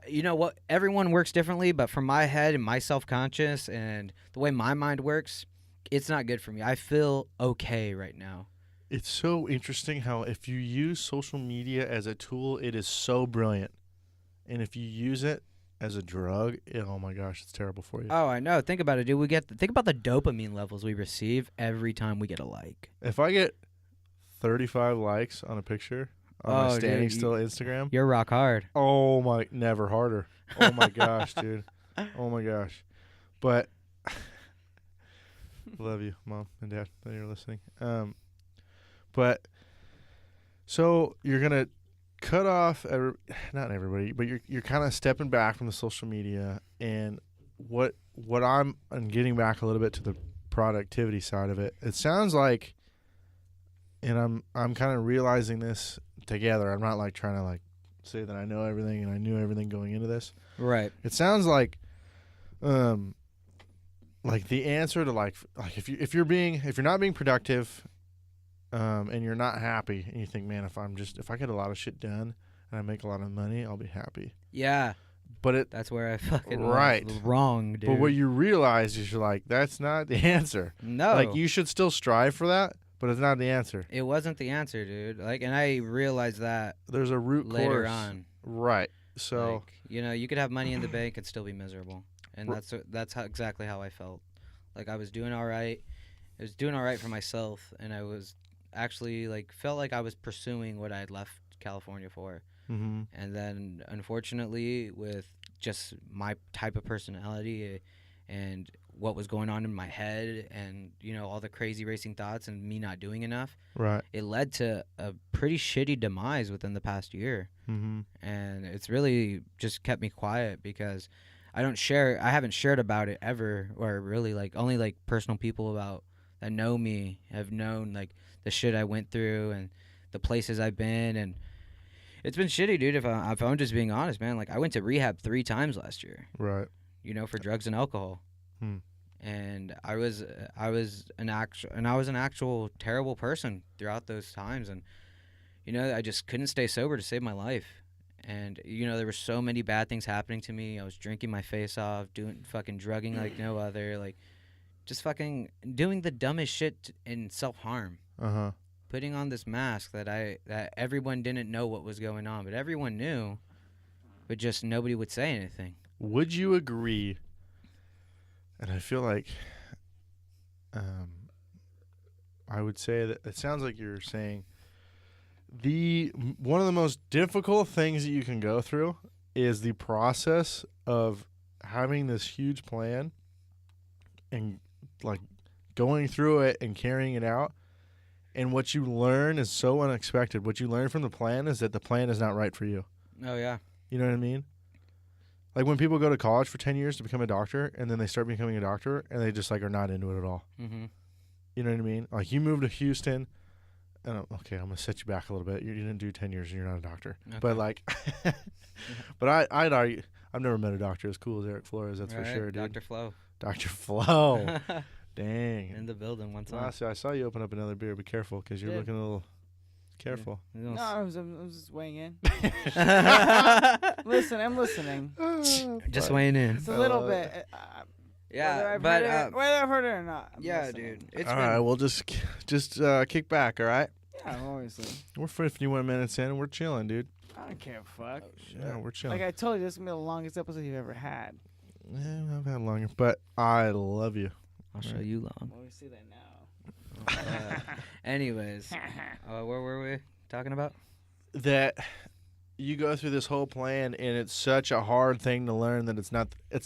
[SPEAKER 3] you know what? Everyone works differently, but for my head and my self-conscious and the way my mind works, it's not good for me. I feel okay right now.
[SPEAKER 2] It's so interesting how if you use social media as a tool, it is so brilliant. And if you use it as a drug, oh my gosh, it's terrible for you.
[SPEAKER 3] Oh, I know. Think about it, dude. Think about the dopamine levels we receive every time we get a like.
[SPEAKER 2] If I get 35 likes on a picture on my standing still Instagram,
[SPEAKER 3] you're rock hard.
[SPEAKER 2] Oh my, never harder. Oh my gosh, dude. Oh my gosh. But love you, Mom and Dad, that you're listening. But so you're gonna cut off not everybody, but you're kind of stepping back from the social media, and what I'm getting back a little bit to the productivity side of it. It sounds like, and I'm kind of realizing this together. I'm not like trying to like say that I know everything and I knew everything going into this.
[SPEAKER 3] Right.
[SPEAKER 2] It sounds like the answer to like if you're not being productive, and you're not happy, and you think, man, if I get a lot of shit done and I make a lot of money, I'll be happy.
[SPEAKER 3] Yeah.
[SPEAKER 2] But
[SPEAKER 3] that's where I fucking
[SPEAKER 2] right.
[SPEAKER 3] was wrong, dude.
[SPEAKER 2] But what you realize is you're like, that's not the answer.
[SPEAKER 3] No.
[SPEAKER 2] Like, you should still strive for that, but it's not the answer.
[SPEAKER 3] It wasn't the answer, dude. Like, and I realized that
[SPEAKER 2] there's a root
[SPEAKER 3] later
[SPEAKER 2] course.
[SPEAKER 3] on.
[SPEAKER 2] Right. So,
[SPEAKER 3] like, you could have money in the bank and still be miserable. And that's exactly how I felt. Like, I was doing all right. I was doing all right for myself, and I was actually, like, felt like I was pursuing what I had left California for.
[SPEAKER 2] Mm-hmm.
[SPEAKER 3] And then, unfortunately, with just my type of personality and what was going on in my head and, all the crazy racing thoughts and me not doing enough,
[SPEAKER 2] Right.
[SPEAKER 3] it led to a pretty shitty demise within the past year.
[SPEAKER 2] Mm-hmm.
[SPEAKER 3] And it's really just kept me quiet because I haven't shared about it ever, or really only personal people that know me have known the shit I went through and the places I've been, and it's been shitty, dude. If I'm just being honest, man, I went to rehab 3 times last year.
[SPEAKER 2] Right.
[SPEAKER 3] For drugs and alcohol. And I was an actual terrible person throughout those times, and I just couldn't stay sober to save my life. And there were so many bad things happening to me. I was drinking my face off, doing fucking drugging like no other, just fucking doing the dumbest shit in self-harm.
[SPEAKER 2] Uh-huh.
[SPEAKER 3] Putting on this mask that everyone didn't know what was going on, but everyone knew, but just nobody would say anything.
[SPEAKER 2] Would you agree? And I feel like I would say that it sounds like you're saying one of the most difficult things that you can go through is the process of having this huge plan and going through it and carrying it out. And what you learn is so unexpected. What you learn from the plan is that the plan is not right for you.
[SPEAKER 3] Oh, yeah.
[SPEAKER 2] You know what I mean? Like when people go to college for 10 years to become a doctor, and then they start becoming a doctor, and they just are not into it at all.
[SPEAKER 3] Mm-hmm.
[SPEAKER 2] You know what I mean? Like you moved to Houston, and I'm going to set you back a little bit. You didn't do 10 years, and you're not a doctor. Okay. But but I'd argue, I've never met a doctor as cool as Eric Flores. That's for sure, dude.
[SPEAKER 3] Dr. Flo.
[SPEAKER 2] Dr. Flo. Dang.
[SPEAKER 3] In the building one time.
[SPEAKER 2] I saw you open up another beer. Be careful, because you're looking a little careful.
[SPEAKER 4] Yeah. No, I was just weighing in. Listen, I'm listening.
[SPEAKER 3] Just weighing in.
[SPEAKER 4] It's a little bit.
[SPEAKER 3] Yeah,
[SPEAKER 4] whether I've heard it or not. I'm listening.
[SPEAKER 3] Dude. It's
[SPEAKER 2] all right, we'll just kick back, all right?
[SPEAKER 4] Yeah, obviously.
[SPEAKER 2] We're 51 minutes in, and we're chilling, dude.
[SPEAKER 4] I don't care, fuck.
[SPEAKER 2] Yeah, we're chilling.
[SPEAKER 4] Like I told you, this is going to be the longest episode you've ever had.
[SPEAKER 2] Yeah, I've had longer, but I love you.
[SPEAKER 3] I'll show you long.
[SPEAKER 4] Well, we see that now.
[SPEAKER 3] Anyways, where were we talking about?
[SPEAKER 2] That you go through this whole plan, and it's such a hard thing to learn that it's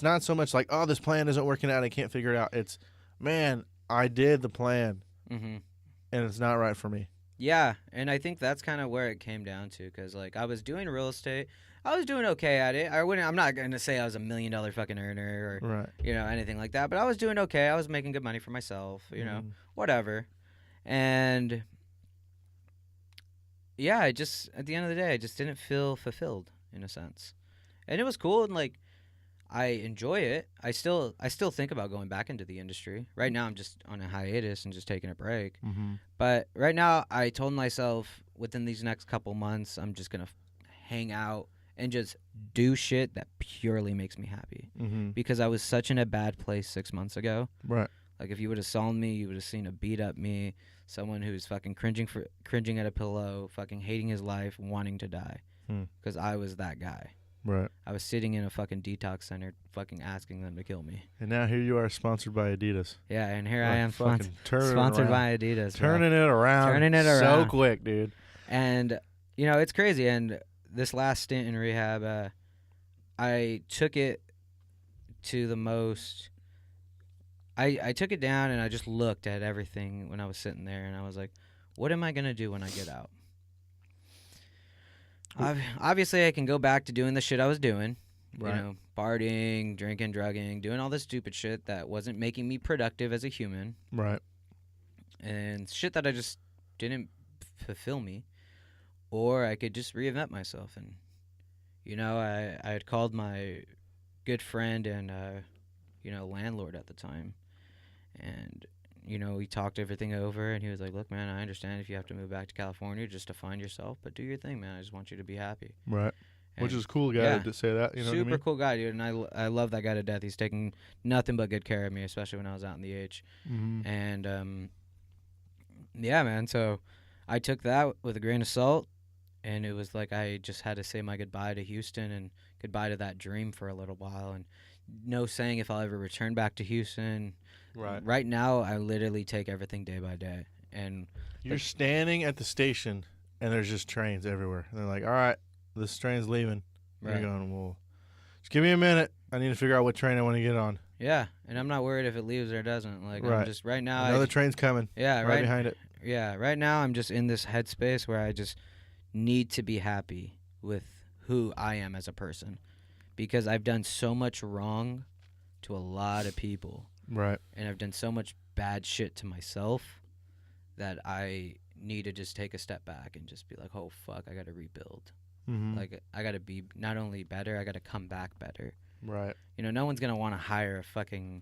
[SPEAKER 2] not so much like, oh, this plan isn't working out, I can't figure it out. It's, man, I did the plan, and it's not right for me.
[SPEAKER 3] Yeah, and I think that's kind of where it came down to, because I was doing real estate. I was doing okay at it. I'm not going to say I was $1 million fucking earner or
[SPEAKER 2] right.
[SPEAKER 3] Anything like that, but I was doing okay. I was making good money for myself, whatever. And yeah, I just, at the end of the day, I just didn't feel fulfilled in a sense. And it was cool, and I enjoy it. I still think about going back into the industry. Right now I'm just on a hiatus and just taking a break.
[SPEAKER 2] Mm-hmm.
[SPEAKER 3] But right now I told myself within these next couple months I'm just going to hang out and just do shit that purely makes me happy.
[SPEAKER 2] Mm-hmm.
[SPEAKER 3] Because I was such in a bad place 6 months ago.
[SPEAKER 2] Right.
[SPEAKER 3] Like, if you would have saw me, you would have seen a beat up me, someone who's fucking cringing at a pillow, fucking hating his life, wanting to die. Because I was that guy.
[SPEAKER 2] Right.
[SPEAKER 3] I was sitting in a fucking detox center, fucking asking them to kill me.
[SPEAKER 2] And now here you are, sponsored by Adidas.
[SPEAKER 3] Yeah, and here I am, sponsored
[SPEAKER 2] by
[SPEAKER 3] by Adidas.
[SPEAKER 2] Turning it around so quick, dude.
[SPEAKER 3] And, it's crazy. And this last stint in rehab, I took it to the most... I took it down and I just looked at everything when I was sitting there, and I was like, what am I going to do when I get out? Obviously, I can go back to doing the shit I was doing.
[SPEAKER 2] Right.
[SPEAKER 3] Partying, drinking, drugging, doing all this stupid shit that wasn't making me productive as a human.
[SPEAKER 2] Right.
[SPEAKER 3] And shit that I just didn't fulfill me. Or I could just reinvent myself. And, I had called my good friend and, landlord at the time. And, we talked everything over, and he was like, look, man, I understand if you have to move back to California just to find yourself, but do your thing, man. I just want you to be happy.
[SPEAKER 2] Right.
[SPEAKER 3] And
[SPEAKER 2] which is cool guy to say that. You know
[SPEAKER 3] super
[SPEAKER 2] what I mean?
[SPEAKER 3] Cool guy, dude. And I love that guy to death. He's taking nothing but good care of me, especially when I was out in the H.
[SPEAKER 2] Mm-hmm.
[SPEAKER 3] And, yeah, man. So I took that with a grain of salt, and it was like I just had to say my goodbye to Houston and goodbye to that dream for a little while. And no saying if I'll ever return back to Houston. Right now, I literally take everything day by day. And
[SPEAKER 2] you're standing at the station and there's just trains everywhere. And they're like, all right, this train's leaving.
[SPEAKER 3] Right.
[SPEAKER 2] You're going, well, just give me a minute. I need to figure out what train I want to get on.
[SPEAKER 3] Yeah, and I'm not worried if it leaves or doesn't. Like,
[SPEAKER 2] Right.
[SPEAKER 3] I'm just right now.
[SPEAKER 2] Another train's coming.
[SPEAKER 3] Yeah,
[SPEAKER 2] right behind it.
[SPEAKER 3] Yeah, right now I'm just in this headspace where I just need to be happy with who I am as a person, because I've done so much wrong to a lot of people,
[SPEAKER 2] Right.
[SPEAKER 3] and I've done so much bad shit to myself that I need to just take a step back and just be like, oh fuck, I gotta rebuild.
[SPEAKER 2] Mm-hmm.
[SPEAKER 3] Like, I gotta be not only better, I gotta come back better.
[SPEAKER 2] Right.
[SPEAKER 3] You know, no one's gonna want to hire a fucking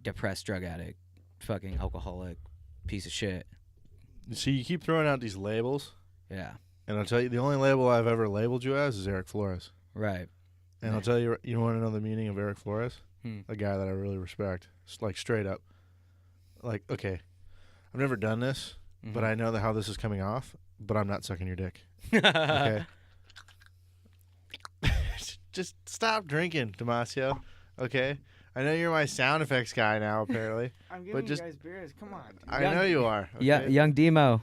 [SPEAKER 3] depressed drug addict, fucking alcoholic piece of shit.
[SPEAKER 2] See, you keep throwing out these labels,
[SPEAKER 3] Yeah.
[SPEAKER 2] and I'll tell you, the only label I've ever labeled you as is Eric Flores.
[SPEAKER 3] Right.
[SPEAKER 2] And I'll tell you, you want to know the meaning of Eric Flores?
[SPEAKER 3] Hmm.
[SPEAKER 2] A guy that I really respect. It's like, straight up. Like, okay, I've never done this, but I know how this is coming off, but I'm not sucking your dick. Okay? Just stop drinking, Damasio. Okay? I know you're my sound effects guy now, apparently.
[SPEAKER 4] I'm
[SPEAKER 2] But
[SPEAKER 4] giving
[SPEAKER 2] just-
[SPEAKER 4] you guys beers. Come on. Dude.
[SPEAKER 2] I know you are. Okay?
[SPEAKER 3] Yeah, young Demo,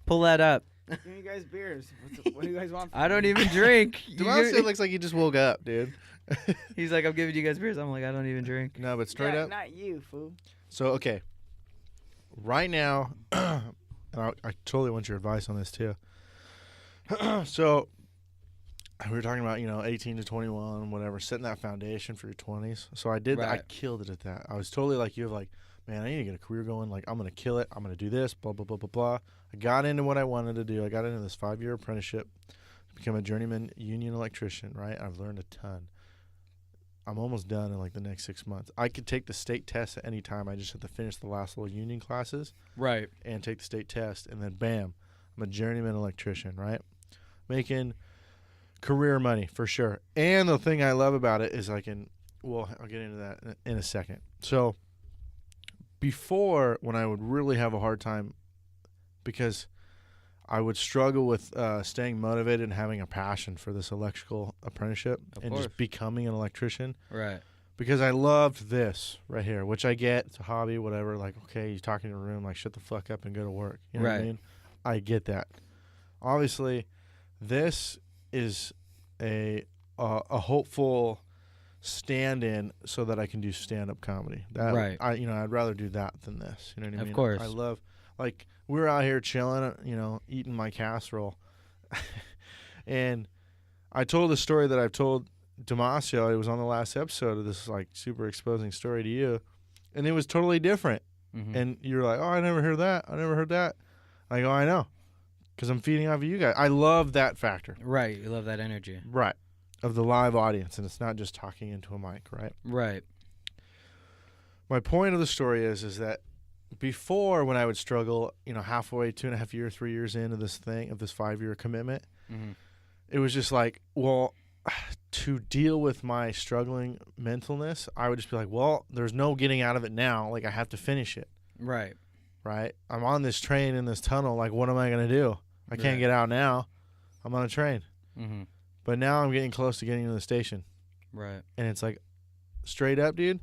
[SPEAKER 3] pull that up.
[SPEAKER 4] Give you guys beers. What do you guys want? From
[SPEAKER 3] I don't
[SPEAKER 4] me?
[SPEAKER 3] even drink.
[SPEAKER 2] Damasio looks like he just woke up, dude.
[SPEAKER 3] He's like, I'm giving you guys beers. I'm like, I don't even drink.
[SPEAKER 2] No, but straight
[SPEAKER 4] Yeah,
[SPEAKER 2] up.
[SPEAKER 4] Not you, fool.
[SPEAKER 2] So, okay. Right now, and I totally want your advice on this, too. So, we were talking about, 18 to 21, whatever, setting that foundation for your 20s. So, I did that. I
[SPEAKER 3] Right.
[SPEAKER 2] killed it at that. I was totally like you, of like, man, I need to get a career going. Like, I'm going to kill it. I'm going to do this, blah, blah, blah, blah, blah. I got into what I wanted to do. I got into this 5-year apprenticeship to become a journeyman union electrician, right? I've learned a ton. I'm almost done in like the next 6 months. I could take the state test at any time. I just have to finish the last little union classes
[SPEAKER 3] Right.
[SPEAKER 2] and take the state test, and then bam, I'm a journeyman electrician, right? Making career money for sure. And the thing I love about it is I'll get into that in a second. So before, when I would really have a hard time, because I would struggle with staying motivated and having a passion for this electrical apprenticeship and
[SPEAKER 3] course.
[SPEAKER 2] just becoming an electrician,
[SPEAKER 3] Right.
[SPEAKER 2] because I loved this right here, which I get. It's a hobby, whatever. Like, okay, you're talking in a room, like, shut the fuck up and go to work. You know what I
[SPEAKER 3] Right.
[SPEAKER 2] mean? I get that. Obviously, this is a hopeful stand-in so that I can do stand-up comedy. That,
[SPEAKER 3] Right.
[SPEAKER 2] I'd rather do that than this. You know what I
[SPEAKER 3] Of
[SPEAKER 2] mean?
[SPEAKER 3] course.
[SPEAKER 2] I love, like, we were out here chilling, eating my casserole, and I told a story that I've told Damasio. It was on the last episode of this, like, super exposing story to you, and it was totally different.
[SPEAKER 3] Mm-hmm.
[SPEAKER 2] And you're like, oh, I never heard that. I never heard that. I go, I know, because I'm feeding off of you guys. I love that factor.
[SPEAKER 3] Right. You love that energy.
[SPEAKER 2] Right. Of the live audience, and it's not just talking into a mic, right?
[SPEAKER 3] Right.
[SPEAKER 2] My point of the story is that before, when I would struggle, halfway, 2.5 years, 3 years into this thing, of this 5-year commitment,
[SPEAKER 3] Mm-hmm.
[SPEAKER 2] it was just like, well, to deal with my struggling mentalness, I would just be like, well, there's no getting out of it now. Like, I have to finish it,
[SPEAKER 3] Right.
[SPEAKER 2] right? I'm on this train in this tunnel. Like, what am I going to do? I can't
[SPEAKER 3] Right.
[SPEAKER 2] get out now. I'm on a train.
[SPEAKER 3] Mm-hmm.
[SPEAKER 2] But now I'm getting close to getting to the station.
[SPEAKER 3] Right.
[SPEAKER 2] And it's like, straight up, dude,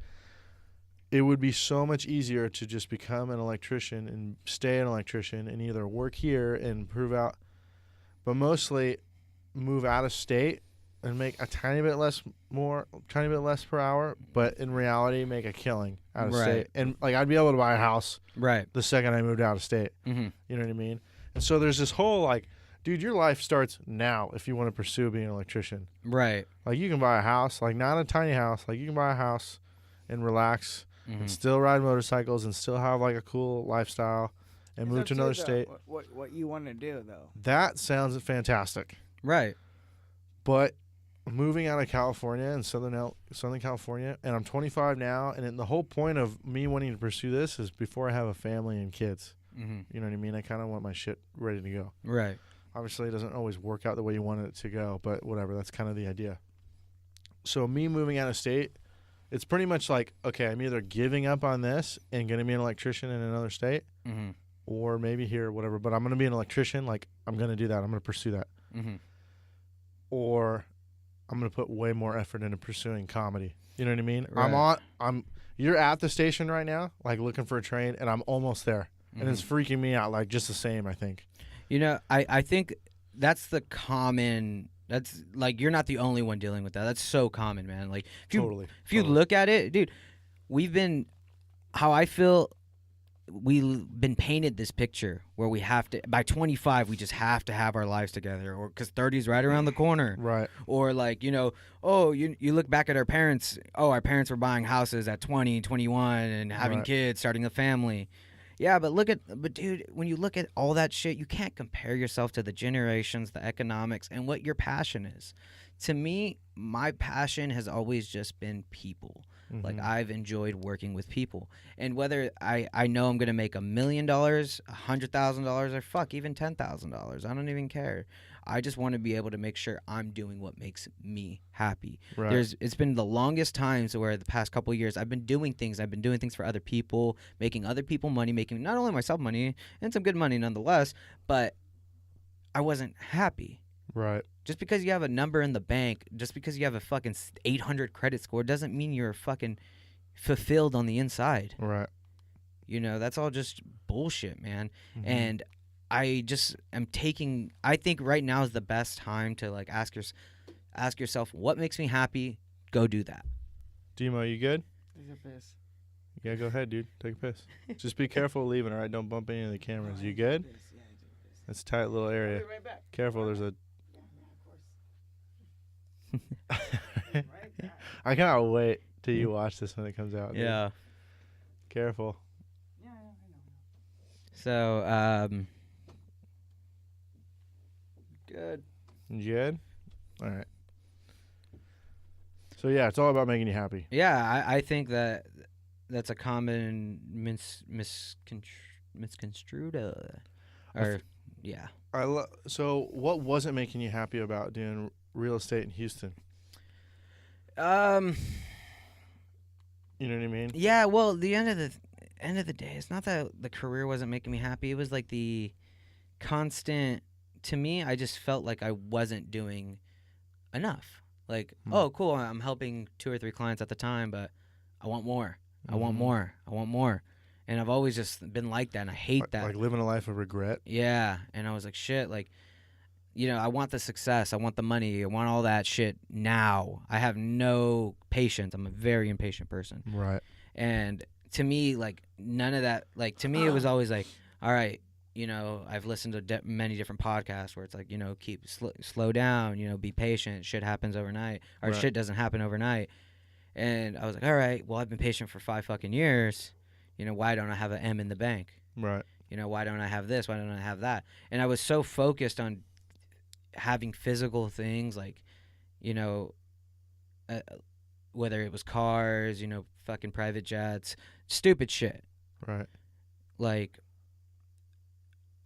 [SPEAKER 2] it would be so much easier to just become an electrician and stay an electrician and either work here and prove out, but mostly move out of state and make a tiny bit less per hour, but in reality make a killing out of
[SPEAKER 3] Right.
[SPEAKER 2] state. And like, I'd be able to buy a house
[SPEAKER 3] Right.
[SPEAKER 2] the second I moved out of state.
[SPEAKER 3] Mm-hmm.
[SPEAKER 2] You know what I mean? And so there's this whole, like, dude, your life starts now if you want to pursue being an electrician.
[SPEAKER 3] Right.
[SPEAKER 2] Like, you can buy a house, like, not a tiny house. Like, you can buy a house and relax
[SPEAKER 3] Mm-hmm.
[SPEAKER 2] and still ride motorcycles and still have, like, a cool lifestyle and
[SPEAKER 4] It's
[SPEAKER 2] move
[SPEAKER 4] up
[SPEAKER 2] to
[SPEAKER 4] you,
[SPEAKER 2] another
[SPEAKER 4] though,
[SPEAKER 2] state.
[SPEAKER 4] What you want to do though?
[SPEAKER 2] That sounds fantastic.
[SPEAKER 3] Right.
[SPEAKER 2] But moving out of California and Southern California, and I'm 25 now, and then the whole point of me wanting to pursue this is before I have a family and kids.
[SPEAKER 3] Mm-hmm.
[SPEAKER 2] You know what I mean? I kind of want my shit ready to go.
[SPEAKER 3] Right.
[SPEAKER 2] Obviously, it doesn't always work out the way you want it to go, but whatever. That's kind of the idea. So me moving out of state, it's pretty much like, okay, I'm either giving up on this and going to be an electrician in another state,
[SPEAKER 3] Mm-hmm.
[SPEAKER 2] or maybe here, whatever. But I'm going to be an electrician. Like, I'm going to do that. I'm going to pursue that.
[SPEAKER 3] Mm-hmm.
[SPEAKER 2] Or I'm going to put way more effort into pursuing comedy. You know what I mean?
[SPEAKER 3] Right.
[SPEAKER 2] You're at the station right now, like, looking for a train, and I'm almost there. And it's freaking me out, like, just the same, I think.
[SPEAKER 3] You know, I think that's the common. That's like you're not the only one dealing with that. That's so common, man. Like if you look at it, dude, we've been how I feel. We've been painted this picture where we have to by 25 we just have to have our lives together, or because 30 is right around the corner,
[SPEAKER 2] Right.
[SPEAKER 3] or like you look back at our parents. Oh, our parents were buying houses at 20, 21 and having
[SPEAKER 2] Right.
[SPEAKER 3] kids, starting a family. Yeah, but dude, when you look at all that shit, you can't compare yourself to the generations, the economics, and what your passion is. To me, my passion has always just been people. Like I've enjoyed working with people, and whether I know I'm gonna make $1 million, $100,000, or fuck even $10,000, I don't even care. I just want to be able to make sure I'm doing what makes me happy.
[SPEAKER 2] Right.
[SPEAKER 3] It's been the longest times where the past couple of years I've been doing things for other people, making other people money, making not only myself money and some good money nonetheless, but I wasn't happy.
[SPEAKER 2] Right.
[SPEAKER 3] Just because you have a number in the bank, just because you have a fucking 800 credit score, doesn't mean you're fucking fulfilled on the inside.
[SPEAKER 2] Right.
[SPEAKER 3] You know, that's all just bullshit, man.
[SPEAKER 2] Mhm.
[SPEAKER 3] And I just am I think right now is the best time to like ask yourself, what makes me happy? Go do that.
[SPEAKER 2] Demo, you good?
[SPEAKER 4] Take a piss.
[SPEAKER 2] Yeah, go ahead, dude. Take a piss. Just be careful leaving, all right? Don't bump any of the cameras. You good?
[SPEAKER 4] Yeah, I take a piss.
[SPEAKER 2] It's a tight little area.
[SPEAKER 4] I'll be right back.
[SPEAKER 2] Careful, there's a...
[SPEAKER 4] Yeah, of course. Right? Yeah.
[SPEAKER 2] I cannot wait till you watch this when it comes out. Dude.
[SPEAKER 3] Yeah.
[SPEAKER 2] Careful.
[SPEAKER 4] Yeah, I know.
[SPEAKER 3] So, good.
[SPEAKER 2] You good? All right. So, yeah, it's all about making you happy.
[SPEAKER 3] Yeah, I think that's a common misconstrued. Yeah.
[SPEAKER 2] So, what wasn't making you happy about doing real estate in Houston? You know what I mean?
[SPEAKER 3] Yeah. Well, the end of the day, it's not that the career wasn't making me happy. It was like the constant. To me, I just felt like I wasn't doing enough. Like, oh, cool, I'm helping 2 or 3 clients at the time, but I want more. I want more. I want more. And I've always just been like that, and I hate that.
[SPEAKER 2] Like living a life of regret?
[SPEAKER 3] Yeah. And I was like, shit, like, I want the success. I want the money. I want all that shit now. I have no patience. I'm a very impatient person.
[SPEAKER 2] Right.
[SPEAKER 3] And to me, like, none of that, like, to me, it was always like, all right, I've listened to many different podcasts where it's like, slow down, be patient. Shit happens overnight, or
[SPEAKER 2] Right.
[SPEAKER 3] shit doesn't happen overnight. And I was like, all right, well, I've been patient for 5 fucking years. Why don't I have an M in the bank?
[SPEAKER 2] Right.
[SPEAKER 3] Why don't I have this? Why don't I have that? And I was so focused on having physical things like, whether it was cars, fucking private jets, stupid shit.
[SPEAKER 2] Right.
[SPEAKER 3] Like,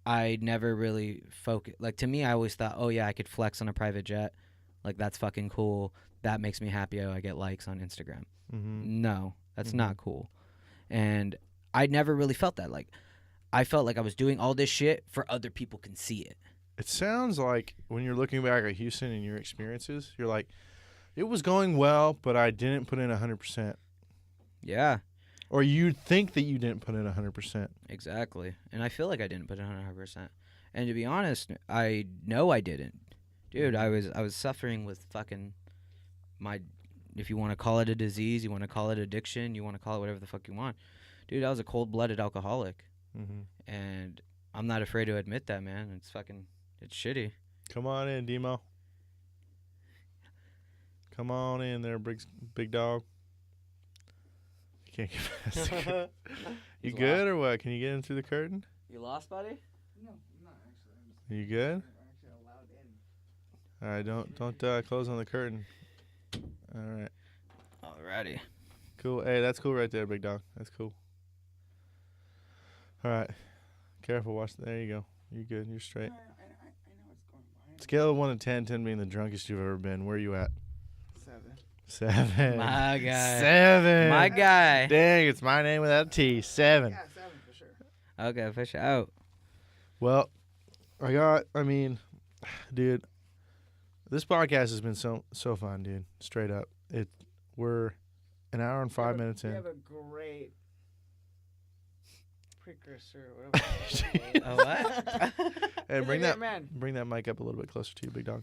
[SPEAKER 3] I never really focused. Like, to me, I always thought, oh, yeah, I could flex on a private jet. Like, that's fucking cool. That makes me happy. Oh, I get likes on Instagram.
[SPEAKER 2] Mm-hmm.
[SPEAKER 3] No, that's not cool. And I never really felt that. Like, I felt like I was doing all this shit for other people can see it.
[SPEAKER 2] It sounds like when you're looking back at Houston and your experiences, you're like, it was going well, but I didn't put in 100%.
[SPEAKER 3] Yeah.
[SPEAKER 2] Or you think that you didn't put in 100%.
[SPEAKER 3] Exactly. And I feel like I didn't put in 100%. And to be honest, I know I didn't. Dude, I was suffering with fucking my, if you want to call it a disease, you want to call it addiction, you want to call it whatever the fuck you want. Dude, I was a cold-blooded alcoholic.
[SPEAKER 2] Mm-hmm.
[SPEAKER 3] And I'm not afraid to admit that, man. It's shitty.
[SPEAKER 2] Come on in, Demo. Come on in there, big dog. You can't get past it. You good or what? Can you get in through the curtain?
[SPEAKER 3] You lost, buddy?
[SPEAKER 4] No, I'm not actually.
[SPEAKER 2] You good?
[SPEAKER 4] I'm actually allowed in.
[SPEAKER 2] All right, don't close on the curtain. All right,
[SPEAKER 3] Alrighty.
[SPEAKER 2] cool. Hey, that's cool right there, big dog. That's cool. All right, careful. Watch. There you go. You're good. You're straight.
[SPEAKER 4] I know what's going behind.
[SPEAKER 2] Scale of 1 to 10, 10 being the drunkest you've ever been. Where are you at?
[SPEAKER 4] 7.
[SPEAKER 2] 7.
[SPEAKER 3] My guy.
[SPEAKER 2] 7.
[SPEAKER 3] My guy.
[SPEAKER 2] Dang, it's my name without a T. 7.
[SPEAKER 4] Yeah, 7 for sure.
[SPEAKER 3] Okay, fish out.
[SPEAKER 2] Well, dude, this podcast has been so fun, dude. Straight up. We're an hour and 5 minutes
[SPEAKER 4] We
[SPEAKER 2] in.
[SPEAKER 4] have a great precursor, whatever.
[SPEAKER 3] Oh, what?
[SPEAKER 2] Hey,
[SPEAKER 4] He's
[SPEAKER 2] bring
[SPEAKER 4] a
[SPEAKER 2] that
[SPEAKER 4] great man.
[SPEAKER 2] bring that mic up a little bit closer to you, big dog.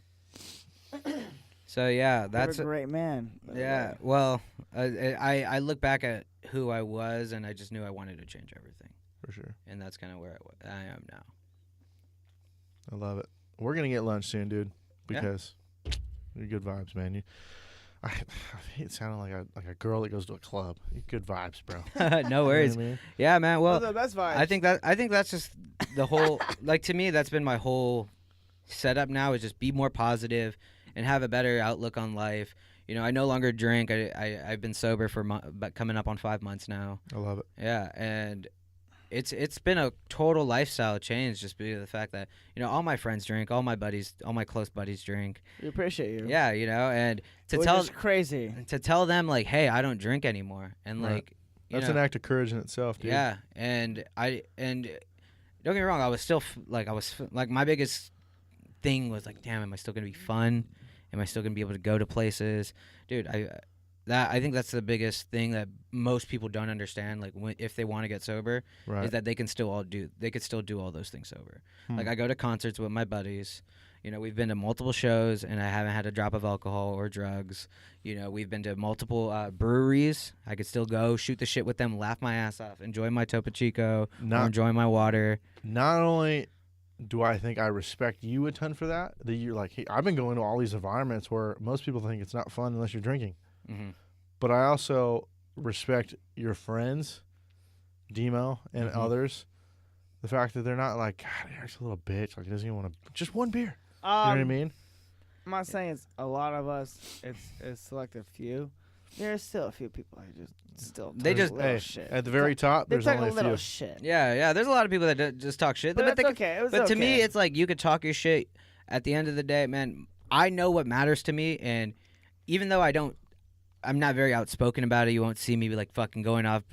[SPEAKER 3] So yeah,
[SPEAKER 4] That's
[SPEAKER 3] that's
[SPEAKER 4] a great man. by the
[SPEAKER 3] yeah.
[SPEAKER 4] way.
[SPEAKER 3] Well, I look back at who I was, and I just knew I wanted to change everything,
[SPEAKER 2] For sure.
[SPEAKER 3] and that's kind of where I am now.
[SPEAKER 2] I love it. We're gonna get lunch soon, dude,
[SPEAKER 3] Yeah.
[SPEAKER 2] because you're good vibes, man. I hate sounding like a girl that goes to a club. You're good vibes, bro.
[SPEAKER 3] No worries.
[SPEAKER 2] You know what I mean?
[SPEAKER 3] Yeah, man. Well,
[SPEAKER 4] Those are the best vibes.
[SPEAKER 3] I think that's just the whole like to me that's been my whole setup now is just be more positive and have a better outlook on life. You know, I no longer drink. I've been sober for but coming up on 5 months now.
[SPEAKER 2] I love it.
[SPEAKER 3] Yeah, and it's been a total lifestyle change just because of the fact that you know all my friends drink, all my close buddies drink.
[SPEAKER 4] We appreciate you.
[SPEAKER 3] Yeah, you know, and to
[SPEAKER 4] Which
[SPEAKER 3] tell
[SPEAKER 4] is crazy.
[SPEAKER 3] them like, hey, I don't drink anymore, and
[SPEAKER 2] Right.
[SPEAKER 3] like you
[SPEAKER 2] That's
[SPEAKER 3] know,
[SPEAKER 2] an act of courage in itself, dude.
[SPEAKER 3] yeah, and don't get me wrong, I was still my biggest thing was like, damn, am I still gonna be fun? Am I still gonna be able to go to places, dude? I think that's the biggest thing that most people don't understand. Like, if they want to get sober,
[SPEAKER 2] Right.
[SPEAKER 3] is that they could still do all those things sober.
[SPEAKER 2] Hmm.
[SPEAKER 3] Like, I go to concerts with my buddies. You know, we've been to multiple shows, and I haven't had a drop of alcohol or drugs. You know, we've been to multiple breweries. I could still go shoot the shit with them, laugh my ass off, enjoy my Topo Chico, or
[SPEAKER 2] Not
[SPEAKER 3] enjoy my water.
[SPEAKER 2] not only do I think I respect you a ton for that you're like, hey, I've been going to all these environments where most people think it's not fun unless you're drinking.
[SPEAKER 3] Mm-hmm.
[SPEAKER 2] But I also respect your friends, Demo and
[SPEAKER 3] Mhm.
[SPEAKER 2] others. The fact that they're not like, God, you're just a little bitch. Like, he doesn't even want to. Just one beer. You know what I mean?
[SPEAKER 4] I'm not saying it's a lot of us. It's selective few. There's still a few people who just still
[SPEAKER 3] They
[SPEAKER 4] talk
[SPEAKER 3] just-
[SPEAKER 4] a little
[SPEAKER 2] Hey,
[SPEAKER 4] shit.
[SPEAKER 2] at the very top,
[SPEAKER 4] They
[SPEAKER 2] there's
[SPEAKER 4] talk
[SPEAKER 2] only
[SPEAKER 4] a
[SPEAKER 2] a
[SPEAKER 4] little
[SPEAKER 2] few.
[SPEAKER 4] shit.
[SPEAKER 3] Yeah. There's a lot of people that just talk shit,
[SPEAKER 4] But
[SPEAKER 3] they
[SPEAKER 4] that's okay. It was
[SPEAKER 3] But to me,
[SPEAKER 4] okay.
[SPEAKER 3] it's like you could talk your shit. At the end of the day, man, I know what matters to me, and even though I'm not very outspoken about it. You won't see me be like fucking going off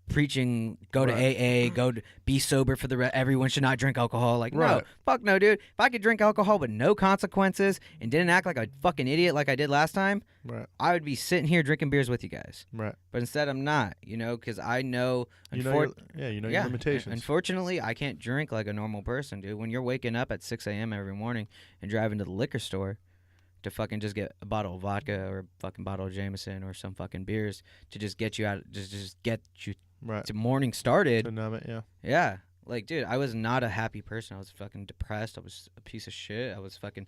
[SPEAKER 3] preaching, go to
[SPEAKER 2] Right.
[SPEAKER 3] AA, be sober for everyone should not drink alcohol. Like, no,
[SPEAKER 2] Right.
[SPEAKER 3] fuck no, dude. If I could drink alcohol with no consequences and didn't act like a fucking idiot like I did last time,
[SPEAKER 2] Right.
[SPEAKER 3] I would be sitting here drinking beers with you guys.
[SPEAKER 2] Right.
[SPEAKER 3] But instead, I'm not, you know, because I know,
[SPEAKER 2] You know your limitations.
[SPEAKER 3] Unfortunately, I can't drink like a normal person, dude. When you're waking up at 6 a.m. every morning and driving to the liquor store to fucking just get a bottle of vodka or a fucking bottle of Jameson or some fucking beers to just get you out, just get you
[SPEAKER 2] Right.
[SPEAKER 3] to morning started.
[SPEAKER 2] To numb it, yeah.
[SPEAKER 3] Yeah. Like, dude, I was not a happy person. I was fucking depressed. I was a piece of shit. I was fucking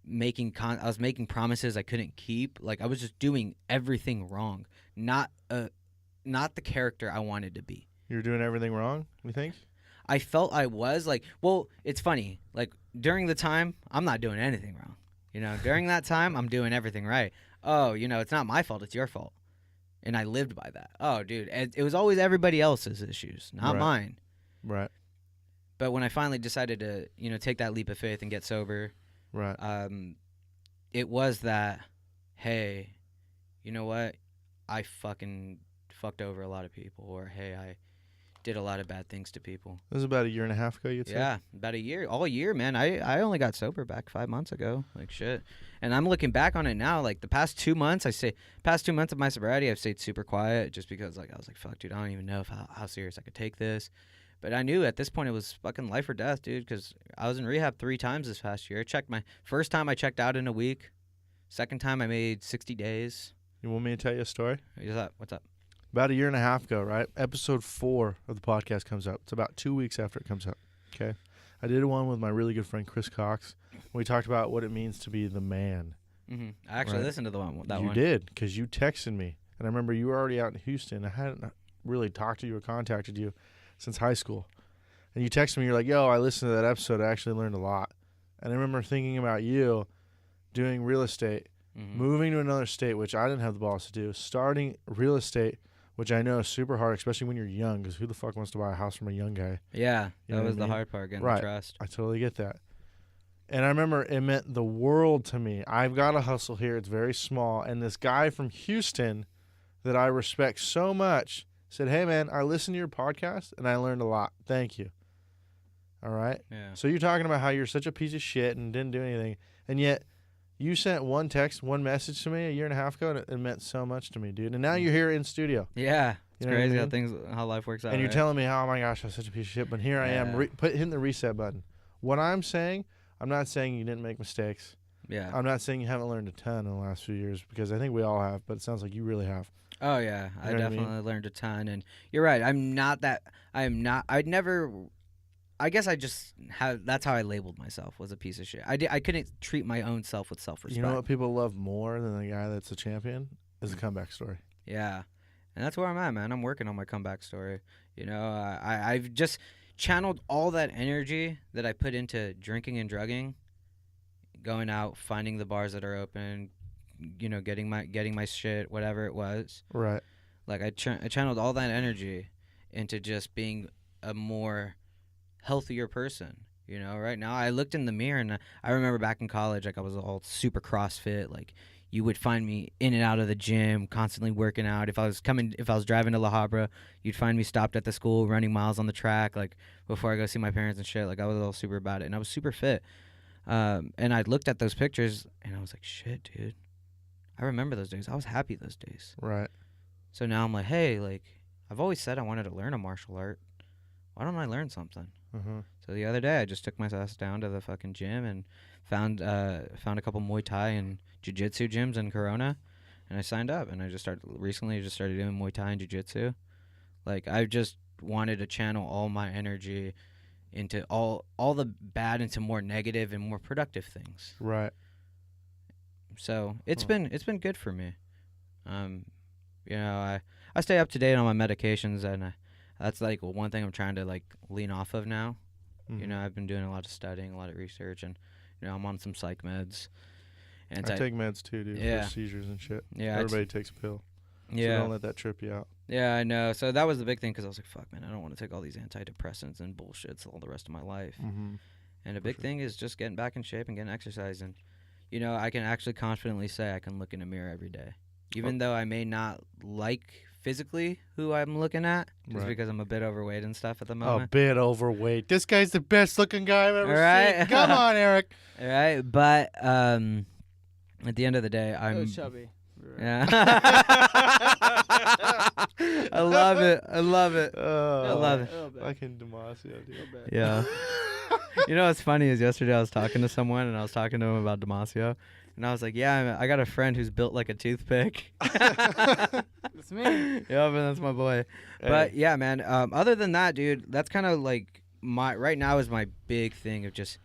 [SPEAKER 3] making promises I couldn't keep. Like, I was just doing everything wrong. Not the character I wanted to be.
[SPEAKER 2] You're doing everything wrong, you think?
[SPEAKER 3] I felt I was like, well, it's funny. Like, during the time, I'm not doing anything wrong. You know, during that time, I'm doing everything right. Oh, you know, it's not my fault. It's your fault. And I lived by that. Oh, dude, it was always everybody else's issues, not
[SPEAKER 2] Right.
[SPEAKER 3] mine.
[SPEAKER 2] Right.
[SPEAKER 3] But when I finally decided to, you know, take that leap of faith and get sober,
[SPEAKER 2] Right.
[SPEAKER 3] it was that, hey, you know what? I fucking fucked over a lot of people, or hey, I did a lot of bad things to people.
[SPEAKER 2] This was about a year and a half ago, you'd say?
[SPEAKER 3] Yeah, about a year, all year, man. I only got sober back 5 months ago, like shit. And I'm looking back on it now, like the past 2 months, past 2 months of my sobriety, I've stayed super quiet just because, like, I was like, fuck, dude, I don't even know how serious I could take this. But I knew at this point it was fucking life or death, dude, because I was in rehab 3 times this past year. First time I checked out in a week. Second time I made 60 days.
[SPEAKER 2] You want me to tell you a story?
[SPEAKER 3] What's up?
[SPEAKER 2] About a year and a half ago, right? Episode 4 of the podcast comes out. It's about 2 weeks after it comes out. Okay. I did one with my really good friend Chris Cox. We talked about what it means to be the man.
[SPEAKER 3] Mm-hmm. I actually
[SPEAKER 2] Right.
[SPEAKER 3] listened to that
[SPEAKER 2] You
[SPEAKER 3] one.
[SPEAKER 2] did, because you texted me. And I remember you were already out in Houston. I hadn't really talked to you or contacted you since high school. And you texted me, you're like, yo, I listened to that episode. I actually learned a lot. And I remember thinking about you doing real estate,
[SPEAKER 3] Mm-hmm.
[SPEAKER 2] moving to another state, which I didn't have the balls to do, starting real estate, which I know is super hard, especially when you're young, because who the fuck wants to buy a house from a young guy?
[SPEAKER 3] Yeah,
[SPEAKER 2] You know
[SPEAKER 3] that
[SPEAKER 2] what
[SPEAKER 3] was
[SPEAKER 2] I
[SPEAKER 3] the
[SPEAKER 2] mean?
[SPEAKER 3] hard part, getting
[SPEAKER 2] Right.
[SPEAKER 3] the trust.
[SPEAKER 2] I totally get that. And I remember it meant the world to me. I've got a hustle here. It's very small. And this guy from Houston that I respect so much said, hey, man, I listened to your podcast and I learned a lot. Thank you. All right?
[SPEAKER 3] Yeah.
[SPEAKER 2] So you're talking about how you're such a piece of shit and didn't do anything. And yet you sent one text, one message to me a year and a half ago, and it meant so much to me, dude. And now you're here in studio.
[SPEAKER 3] Yeah. It's
[SPEAKER 2] You know what I
[SPEAKER 3] crazy
[SPEAKER 2] mean?
[SPEAKER 3] how life works out.
[SPEAKER 2] And you're
[SPEAKER 3] right?
[SPEAKER 2] telling me, oh my gosh, I'm such a piece of shit. But here I am,
[SPEAKER 3] Yeah.
[SPEAKER 2] hitting the reset button. What I'm saying, I'm not saying you didn't make mistakes.
[SPEAKER 3] Yeah.
[SPEAKER 2] I'm not saying you haven't learned a ton in the last few years, because I think we all have. But it sounds like you really have.
[SPEAKER 3] Oh yeah, I
[SPEAKER 2] You know what I
[SPEAKER 3] definitely
[SPEAKER 2] mean?
[SPEAKER 3] learned a ton, and you're right. I'm not that. I am not. I'd never. I guess I just have. That's how I labeled myself, was a piece of shit. I couldn't treat my own self with self-respect.
[SPEAKER 2] You know what people love more than the guy that's a champion is a comeback story.
[SPEAKER 3] Yeah, and that's where I'm at, man. I'm working on my comeback story. You know, I've just channeled all that energy that I put into drinking and drugging, going out, finding the bars that are open, you know, getting my shit, whatever it was.
[SPEAKER 2] Right.
[SPEAKER 3] Like I channeled all that energy into just being a more healthier person. You know, right now I looked in the mirror and I remember back in college, like I was all super CrossFit. Like you would find me in and out of the gym, constantly working out. If I was driving to La Habra, you'd find me stopped at the school, running miles on the track, like before I go see my parents and shit. Like I was all super about it, and I was super fit. And I looked at those pictures and I was like, shit, dude. I remember those days. I was happy those days.
[SPEAKER 2] Right.
[SPEAKER 3] So now I'm like, hey, like I've always said I wanted to learn a martial art. Why don't I learn something?
[SPEAKER 2] Mm-hmm.
[SPEAKER 3] So the other day I just took my ass down to the fucking gym and found a couple Muay Thai and Jiu-Jitsu gyms in Corona, and I signed up, and I just started doing Muay Thai and Jiu-Jitsu. Like I just wanted to channel all my energy into all the bad into more negative and more productive things.
[SPEAKER 2] Right.
[SPEAKER 3] So it's been good for me. You know, I stay up to date on my medications, and that's like one thing I'm trying to like lean off of now.
[SPEAKER 2] Mm-hmm.
[SPEAKER 3] You know, I've been doing a lot of studying, a lot of research, and you know, I'm on some psych meds. And
[SPEAKER 2] I take meds too, dude,
[SPEAKER 3] Yeah.
[SPEAKER 2] for seizures and shit.
[SPEAKER 3] Yeah,
[SPEAKER 2] Everybody takes a pill.
[SPEAKER 3] yeah,
[SPEAKER 2] So don't let that trip you out.
[SPEAKER 3] yeah, I know. So that was the big thing, because I was like, fuck, man, I don't want to take all these antidepressants and bullshits all the rest of my life.
[SPEAKER 2] Mm-hmm.
[SPEAKER 3] And a big thing is just getting back in shape and getting exercise. And, you know, I can actually confidently say I can look in a mirror every day. Even though I may not like physically who I'm looking at, just
[SPEAKER 2] Right.
[SPEAKER 3] because I'm a bit overweight and stuff at the
[SPEAKER 2] A
[SPEAKER 3] moment.
[SPEAKER 2] bit overweight. This guy's the best looking guy I've ever
[SPEAKER 3] Right?
[SPEAKER 2] seen. Come on, Eric.
[SPEAKER 3] All right? But at the end of the day,
[SPEAKER 4] Oh,
[SPEAKER 3] I'm...
[SPEAKER 4] chubby.
[SPEAKER 3] Yeah. I love it. I love it. I love it.
[SPEAKER 4] A little bit.
[SPEAKER 2] Fucking Damasio, dude.
[SPEAKER 4] A little bit.
[SPEAKER 3] Yeah. You know what's funny is yesterday I was talking to someone, and I was talking to him about Damasio, and I was like, yeah, I got a friend who's built like a toothpick.
[SPEAKER 4] That's me.
[SPEAKER 3] Yeah, but that's my boy. But yeah, man, other than that, dude, that's kind of like right now is my big thing of just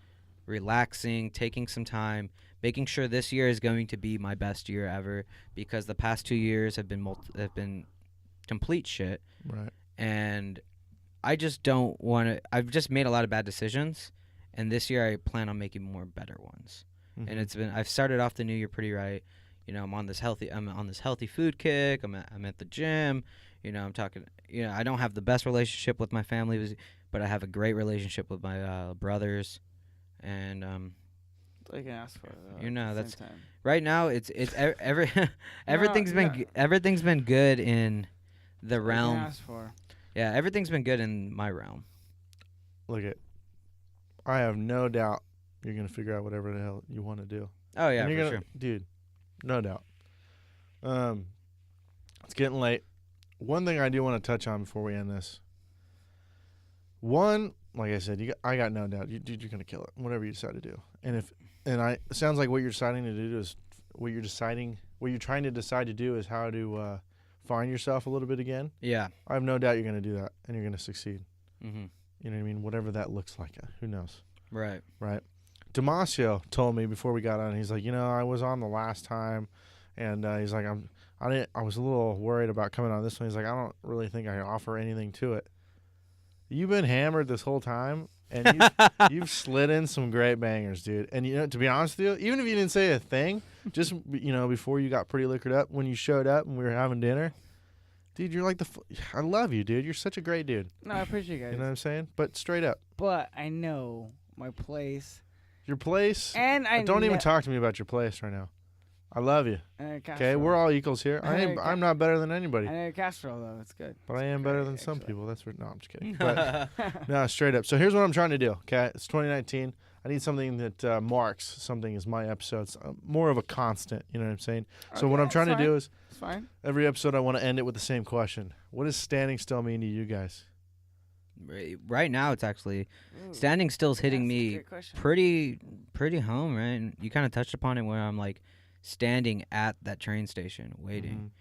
[SPEAKER 3] relaxing, taking some time, making sure this year is going to be my best year ever, because the past 2 years have been complete shit.
[SPEAKER 2] Right.
[SPEAKER 3] And I just don't want to. I've just made a lot of bad decisions, and this year I plan on making more better ones.
[SPEAKER 2] Mm-hmm.
[SPEAKER 3] And I've started off the new year pretty right. You know, I'm on this healthy food kick. I'm at the gym. You know, I'm talking. You know, I don't have the best relationship with my family, but I have a great relationship with my brothers, and
[SPEAKER 4] I can ask for it.
[SPEAKER 3] You know,
[SPEAKER 4] at the
[SPEAKER 3] that's-
[SPEAKER 4] same time.
[SPEAKER 3] right now everything's been good in the
[SPEAKER 4] That's what I can
[SPEAKER 3] realm.
[SPEAKER 4] ask for.
[SPEAKER 3] Yeah, everything's been good in my realm.
[SPEAKER 2] Look at. I have no doubt you're gonna figure out whatever the hell you want to do.
[SPEAKER 3] Oh yeah,
[SPEAKER 2] And
[SPEAKER 3] for
[SPEAKER 2] you're
[SPEAKER 3] sure.
[SPEAKER 2] gonna, dude. No doubt. It's getting late. One thing I do want to touch on before we end this. One, like I said, I got no doubt, dude. You're gonna kill it, whatever you decide to do. It sounds like what you're deciding to do is what you're trying to decide to do is how to find yourself a little bit again.
[SPEAKER 3] Yeah.
[SPEAKER 2] I have no doubt you're gonna do that, and you're gonna succeed.
[SPEAKER 3] Mhm.
[SPEAKER 2] You know what I mean? Whatever that looks like. Who knows?
[SPEAKER 3] Right.
[SPEAKER 2] Right. Damasio told me before we got on. He's like, I was on the last time, and he's like, I was a little worried about coming on this one. He's like, I don't really think I offer anything to it. You've been hammered this whole time, and you've slid in some great bangers, dude. And to be honest with you, even if you didn't say a thing, just before you got pretty liquored up, when you showed up and we were having dinner, dude, you're like I love you, dude. You're such a great dude.
[SPEAKER 4] No, I appreciate you guys.
[SPEAKER 2] You know what I'm saying? But straight up,
[SPEAKER 4] But I know my place.
[SPEAKER 2] your place.
[SPEAKER 4] And I
[SPEAKER 2] Don't even talk to me about your place right now. I love you. Okay, we're all equals here. I'm not better than anybody,
[SPEAKER 4] I know Castro though. It's good.
[SPEAKER 2] but I am
[SPEAKER 4] It's
[SPEAKER 2] better
[SPEAKER 4] great,
[SPEAKER 2] than some
[SPEAKER 4] actually.
[SPEAKER 2] people. No, I'm just kidding. But no, straight up. So here's what I'm trying to do. Okay, it's 2019. I need something that marks something as my episodes, more of a constant. You know what I'm saying? So what I'm trying to do is,
[SPEAKER 4] It's fine.
[SPEAKER 2] every episode I want to end it with the same question. What does standing still mean to you guys?
[SPEAKER 3] Right now, it's actually standing still's hitting me pretty home, right? And you kind of touched upon it where I'm like standing at that train station waiting.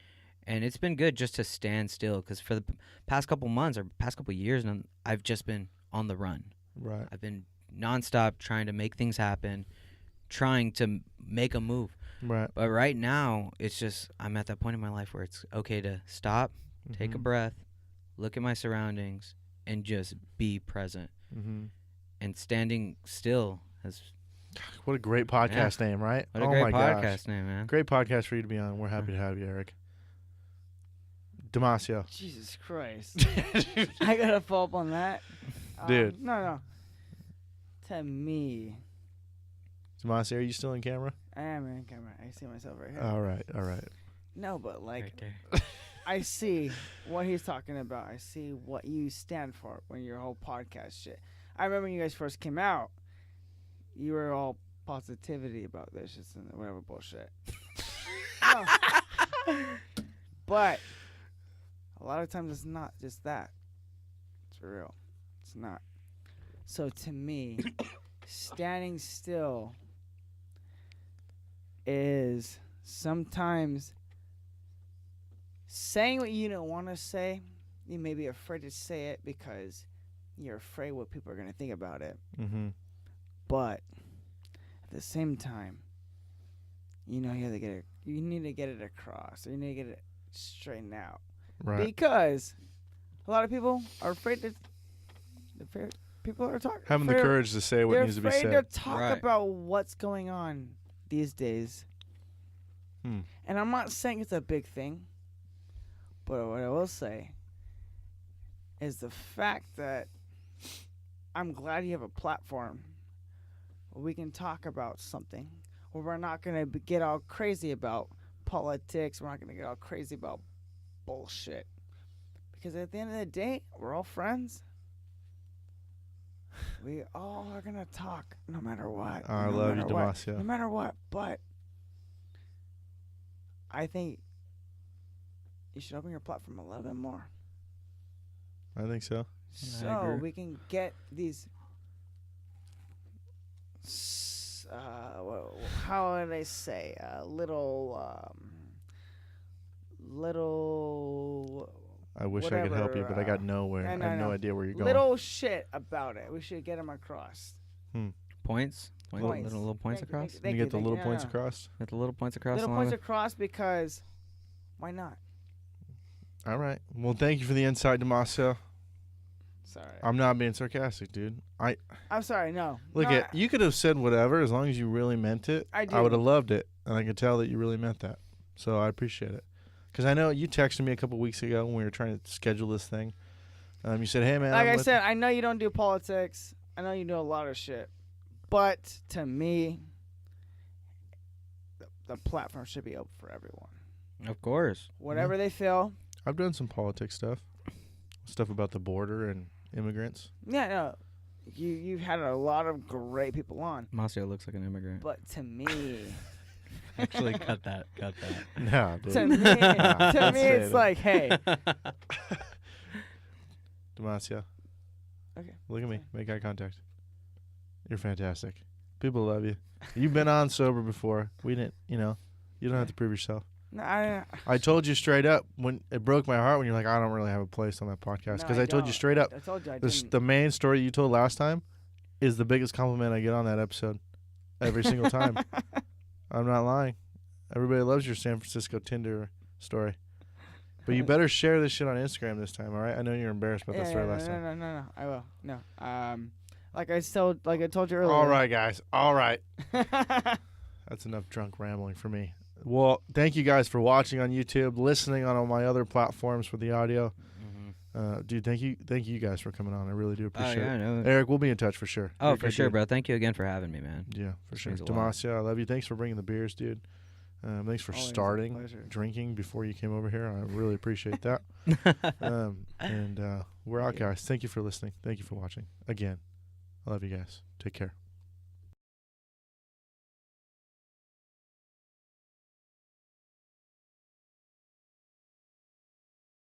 [SPEAKER 3] And it's been good just to stand still because for the past couple months or past couple years, I've just been on the run.
[SPEAKER 2] Right.
[SPEAKER 3] I've been nonstop trying to make things happen, trying to make a move.
[SPEAKER 2] Right.
[SPEAKER 3] But right now, it's just I'm at that point in my life where it's okay to stop, take a breath, look at my surroundings, and just be present. And standing still has...
[SPEAKER 2] What a great podcast name, right?
[SPEAKER 3] What a great podcast name, man.
[SPEAKER 2] Great podcast for you to be on. We're happy to have you, Eric. Damasio.
[SPEAKER 4] Jesus Christ. I gotta follow up on that.
[SPEAKER 2] Dude.
[SPEAKER 4] No. To me.
[SPEAKER 2] Damasio, are you still in camera?
[SPEAKER 4] I am in camera. I see myself right here.
[SPEAKER 2] All right.
[SPEAKER 4] No, but like,
[SPEAKER 3] Right there.
[SPEAKER 4] I see what he's talking about. I see what you stand for when your whole podcast shit. I remember when you guys first came out, you were all positivity about this shit and whatever bullshit. No. But a lot of times it's not just that. It's real. It's not. So to me, standing still is sometimes saying what you don't want to say. You may be afraid to say it because you're afraid what people are going to think about it. But at the same time, you know you need to get it across. Or you need to get it straightened out.
[SPEAKER 2] Right.
[SPEAKER 4] Because a lot of people are afraid to. People are talking.
[SPEAKER 2] Having the courage to say what needs to be said.
[SPEAKER 4] They're afraid to talk about what's going on these days. And I'm not saying it's a big thing, but what I will say is the fact that I'm glad you have a platform where we can talk about something, where we're not going to get all crazy about politics. We're not going to get all crazy about bullshit. Because at the end of the day, we're all friends. We all are going to talk no matter what.
[SPEAKER 2] I love you, Damasio.
[SPEAKER 4] No matter what. But I think you should open your platform a little bit more.
[SPEAKER 2] I think so.
[SPEAKER 4] So we can get these... how would I say? Little...
[SPEAKER 2] I wish I could help you, but I got nowhere. I have no idea where you're going.
[SPEAKER 4] Little shit about it. We should get them across.
[SPEAKER 3] Points? Little points across?
[SPEAKER 2] You get the little points across?
[SPEAKER 3] Get the little points across?
[SPEAKER 4] Little points across because why not?
[SPEAKER 2] All right. Well, thank you for the insight, Damasio.
[SPEAKER 4] Sorry.
[SPEAKER 2] I'm not being sarcastic, dude.
[SPEAKER 4] I'm sorry, no.
[SPEAKER 2] Look, you could have said whatever as long as you really meant it.
[SPEAKER 4] I
[SPEAKER 2] would have loved it, and I could tell that you really meant that. So I appreciate it. Because I know you texted me a couple weeks ago when we were trying to schedule this thing. You said, hey, man.
[SPEAKER 4] Like I said, I know you don't do politics. I know you do a lot of shit. But to me, the platform should be open for everyone.
[SPEAKER 3] Of course.
[SPEAKER 4] Whatever they feel.
[SPEAKER 2] I've done some politics stuff. Stuff about the border and immigrants.
[SPEAKER 4] Yeah, no. You've had a lot of great people on.
[SPEAKER 3] Damasio looks like an immigrant.
[SPEAKER 4] But to me...
[SPEAKER 3] Actually, cut that.
[SPEAKER 2] No, dude.
[SPEAKER 4] To me, it's like, hey.
[SPEAKER 2] Damasio.
[SPEAKER 4] Okay.
[SPEAKER 2] Look at me. Make eye contact. You're fantastic. People love you. You've been on sober before. We didn't, you don't have to prove yourself.
[SPEAKER 4] No,
[SPEAKER 2] I told you straight up when it broke my heart when you're like, I don't really have a place on that podcast. Because I told you straight up.
[SPEAKER 4] I told you I
[SPEAKER 2] the main story you told last time is the biggest compliment I get on that episode every single time. I'm not lying. Everybody loves your San Francisco Tinder story. But you better share this shit on Instagram this time, all right? I know you're embarrassed about that story last time.
[SPEAKER 4] No. I will. No. Like I told you earlier.
[SPEAKER 2] All right, guys. All right. That's enough drunk rambling for me. Well, thank you guys for watching on YouTube, listening on all my other platforms for the audio. Dude, thank you guys for coming on. I really do appreciate it.
[SPEAKER 3] No.
[SPEAKER 2] Eric, we'll be in touch for sure.
[SPEAKER 3] Oh, for sure, bro. Thank you again for having me, man.
[SPEAKER 2] Yeah, for sure.
[SPEAKER 3] Means a lot.
[SPEAKER 2] Damasio, I love you. Thanks for bringing the beers, dude. Thanks for
[SPEAKER 4] Always a
[SPEAKER 2] starting
[SPEAKER 4] pleasure.
[SPEAKER 2] drinking before you came over here. I really appreciate that. And we're out, guys. Thank you for listening. Thank you for watching. Again, I love you guys. Take care.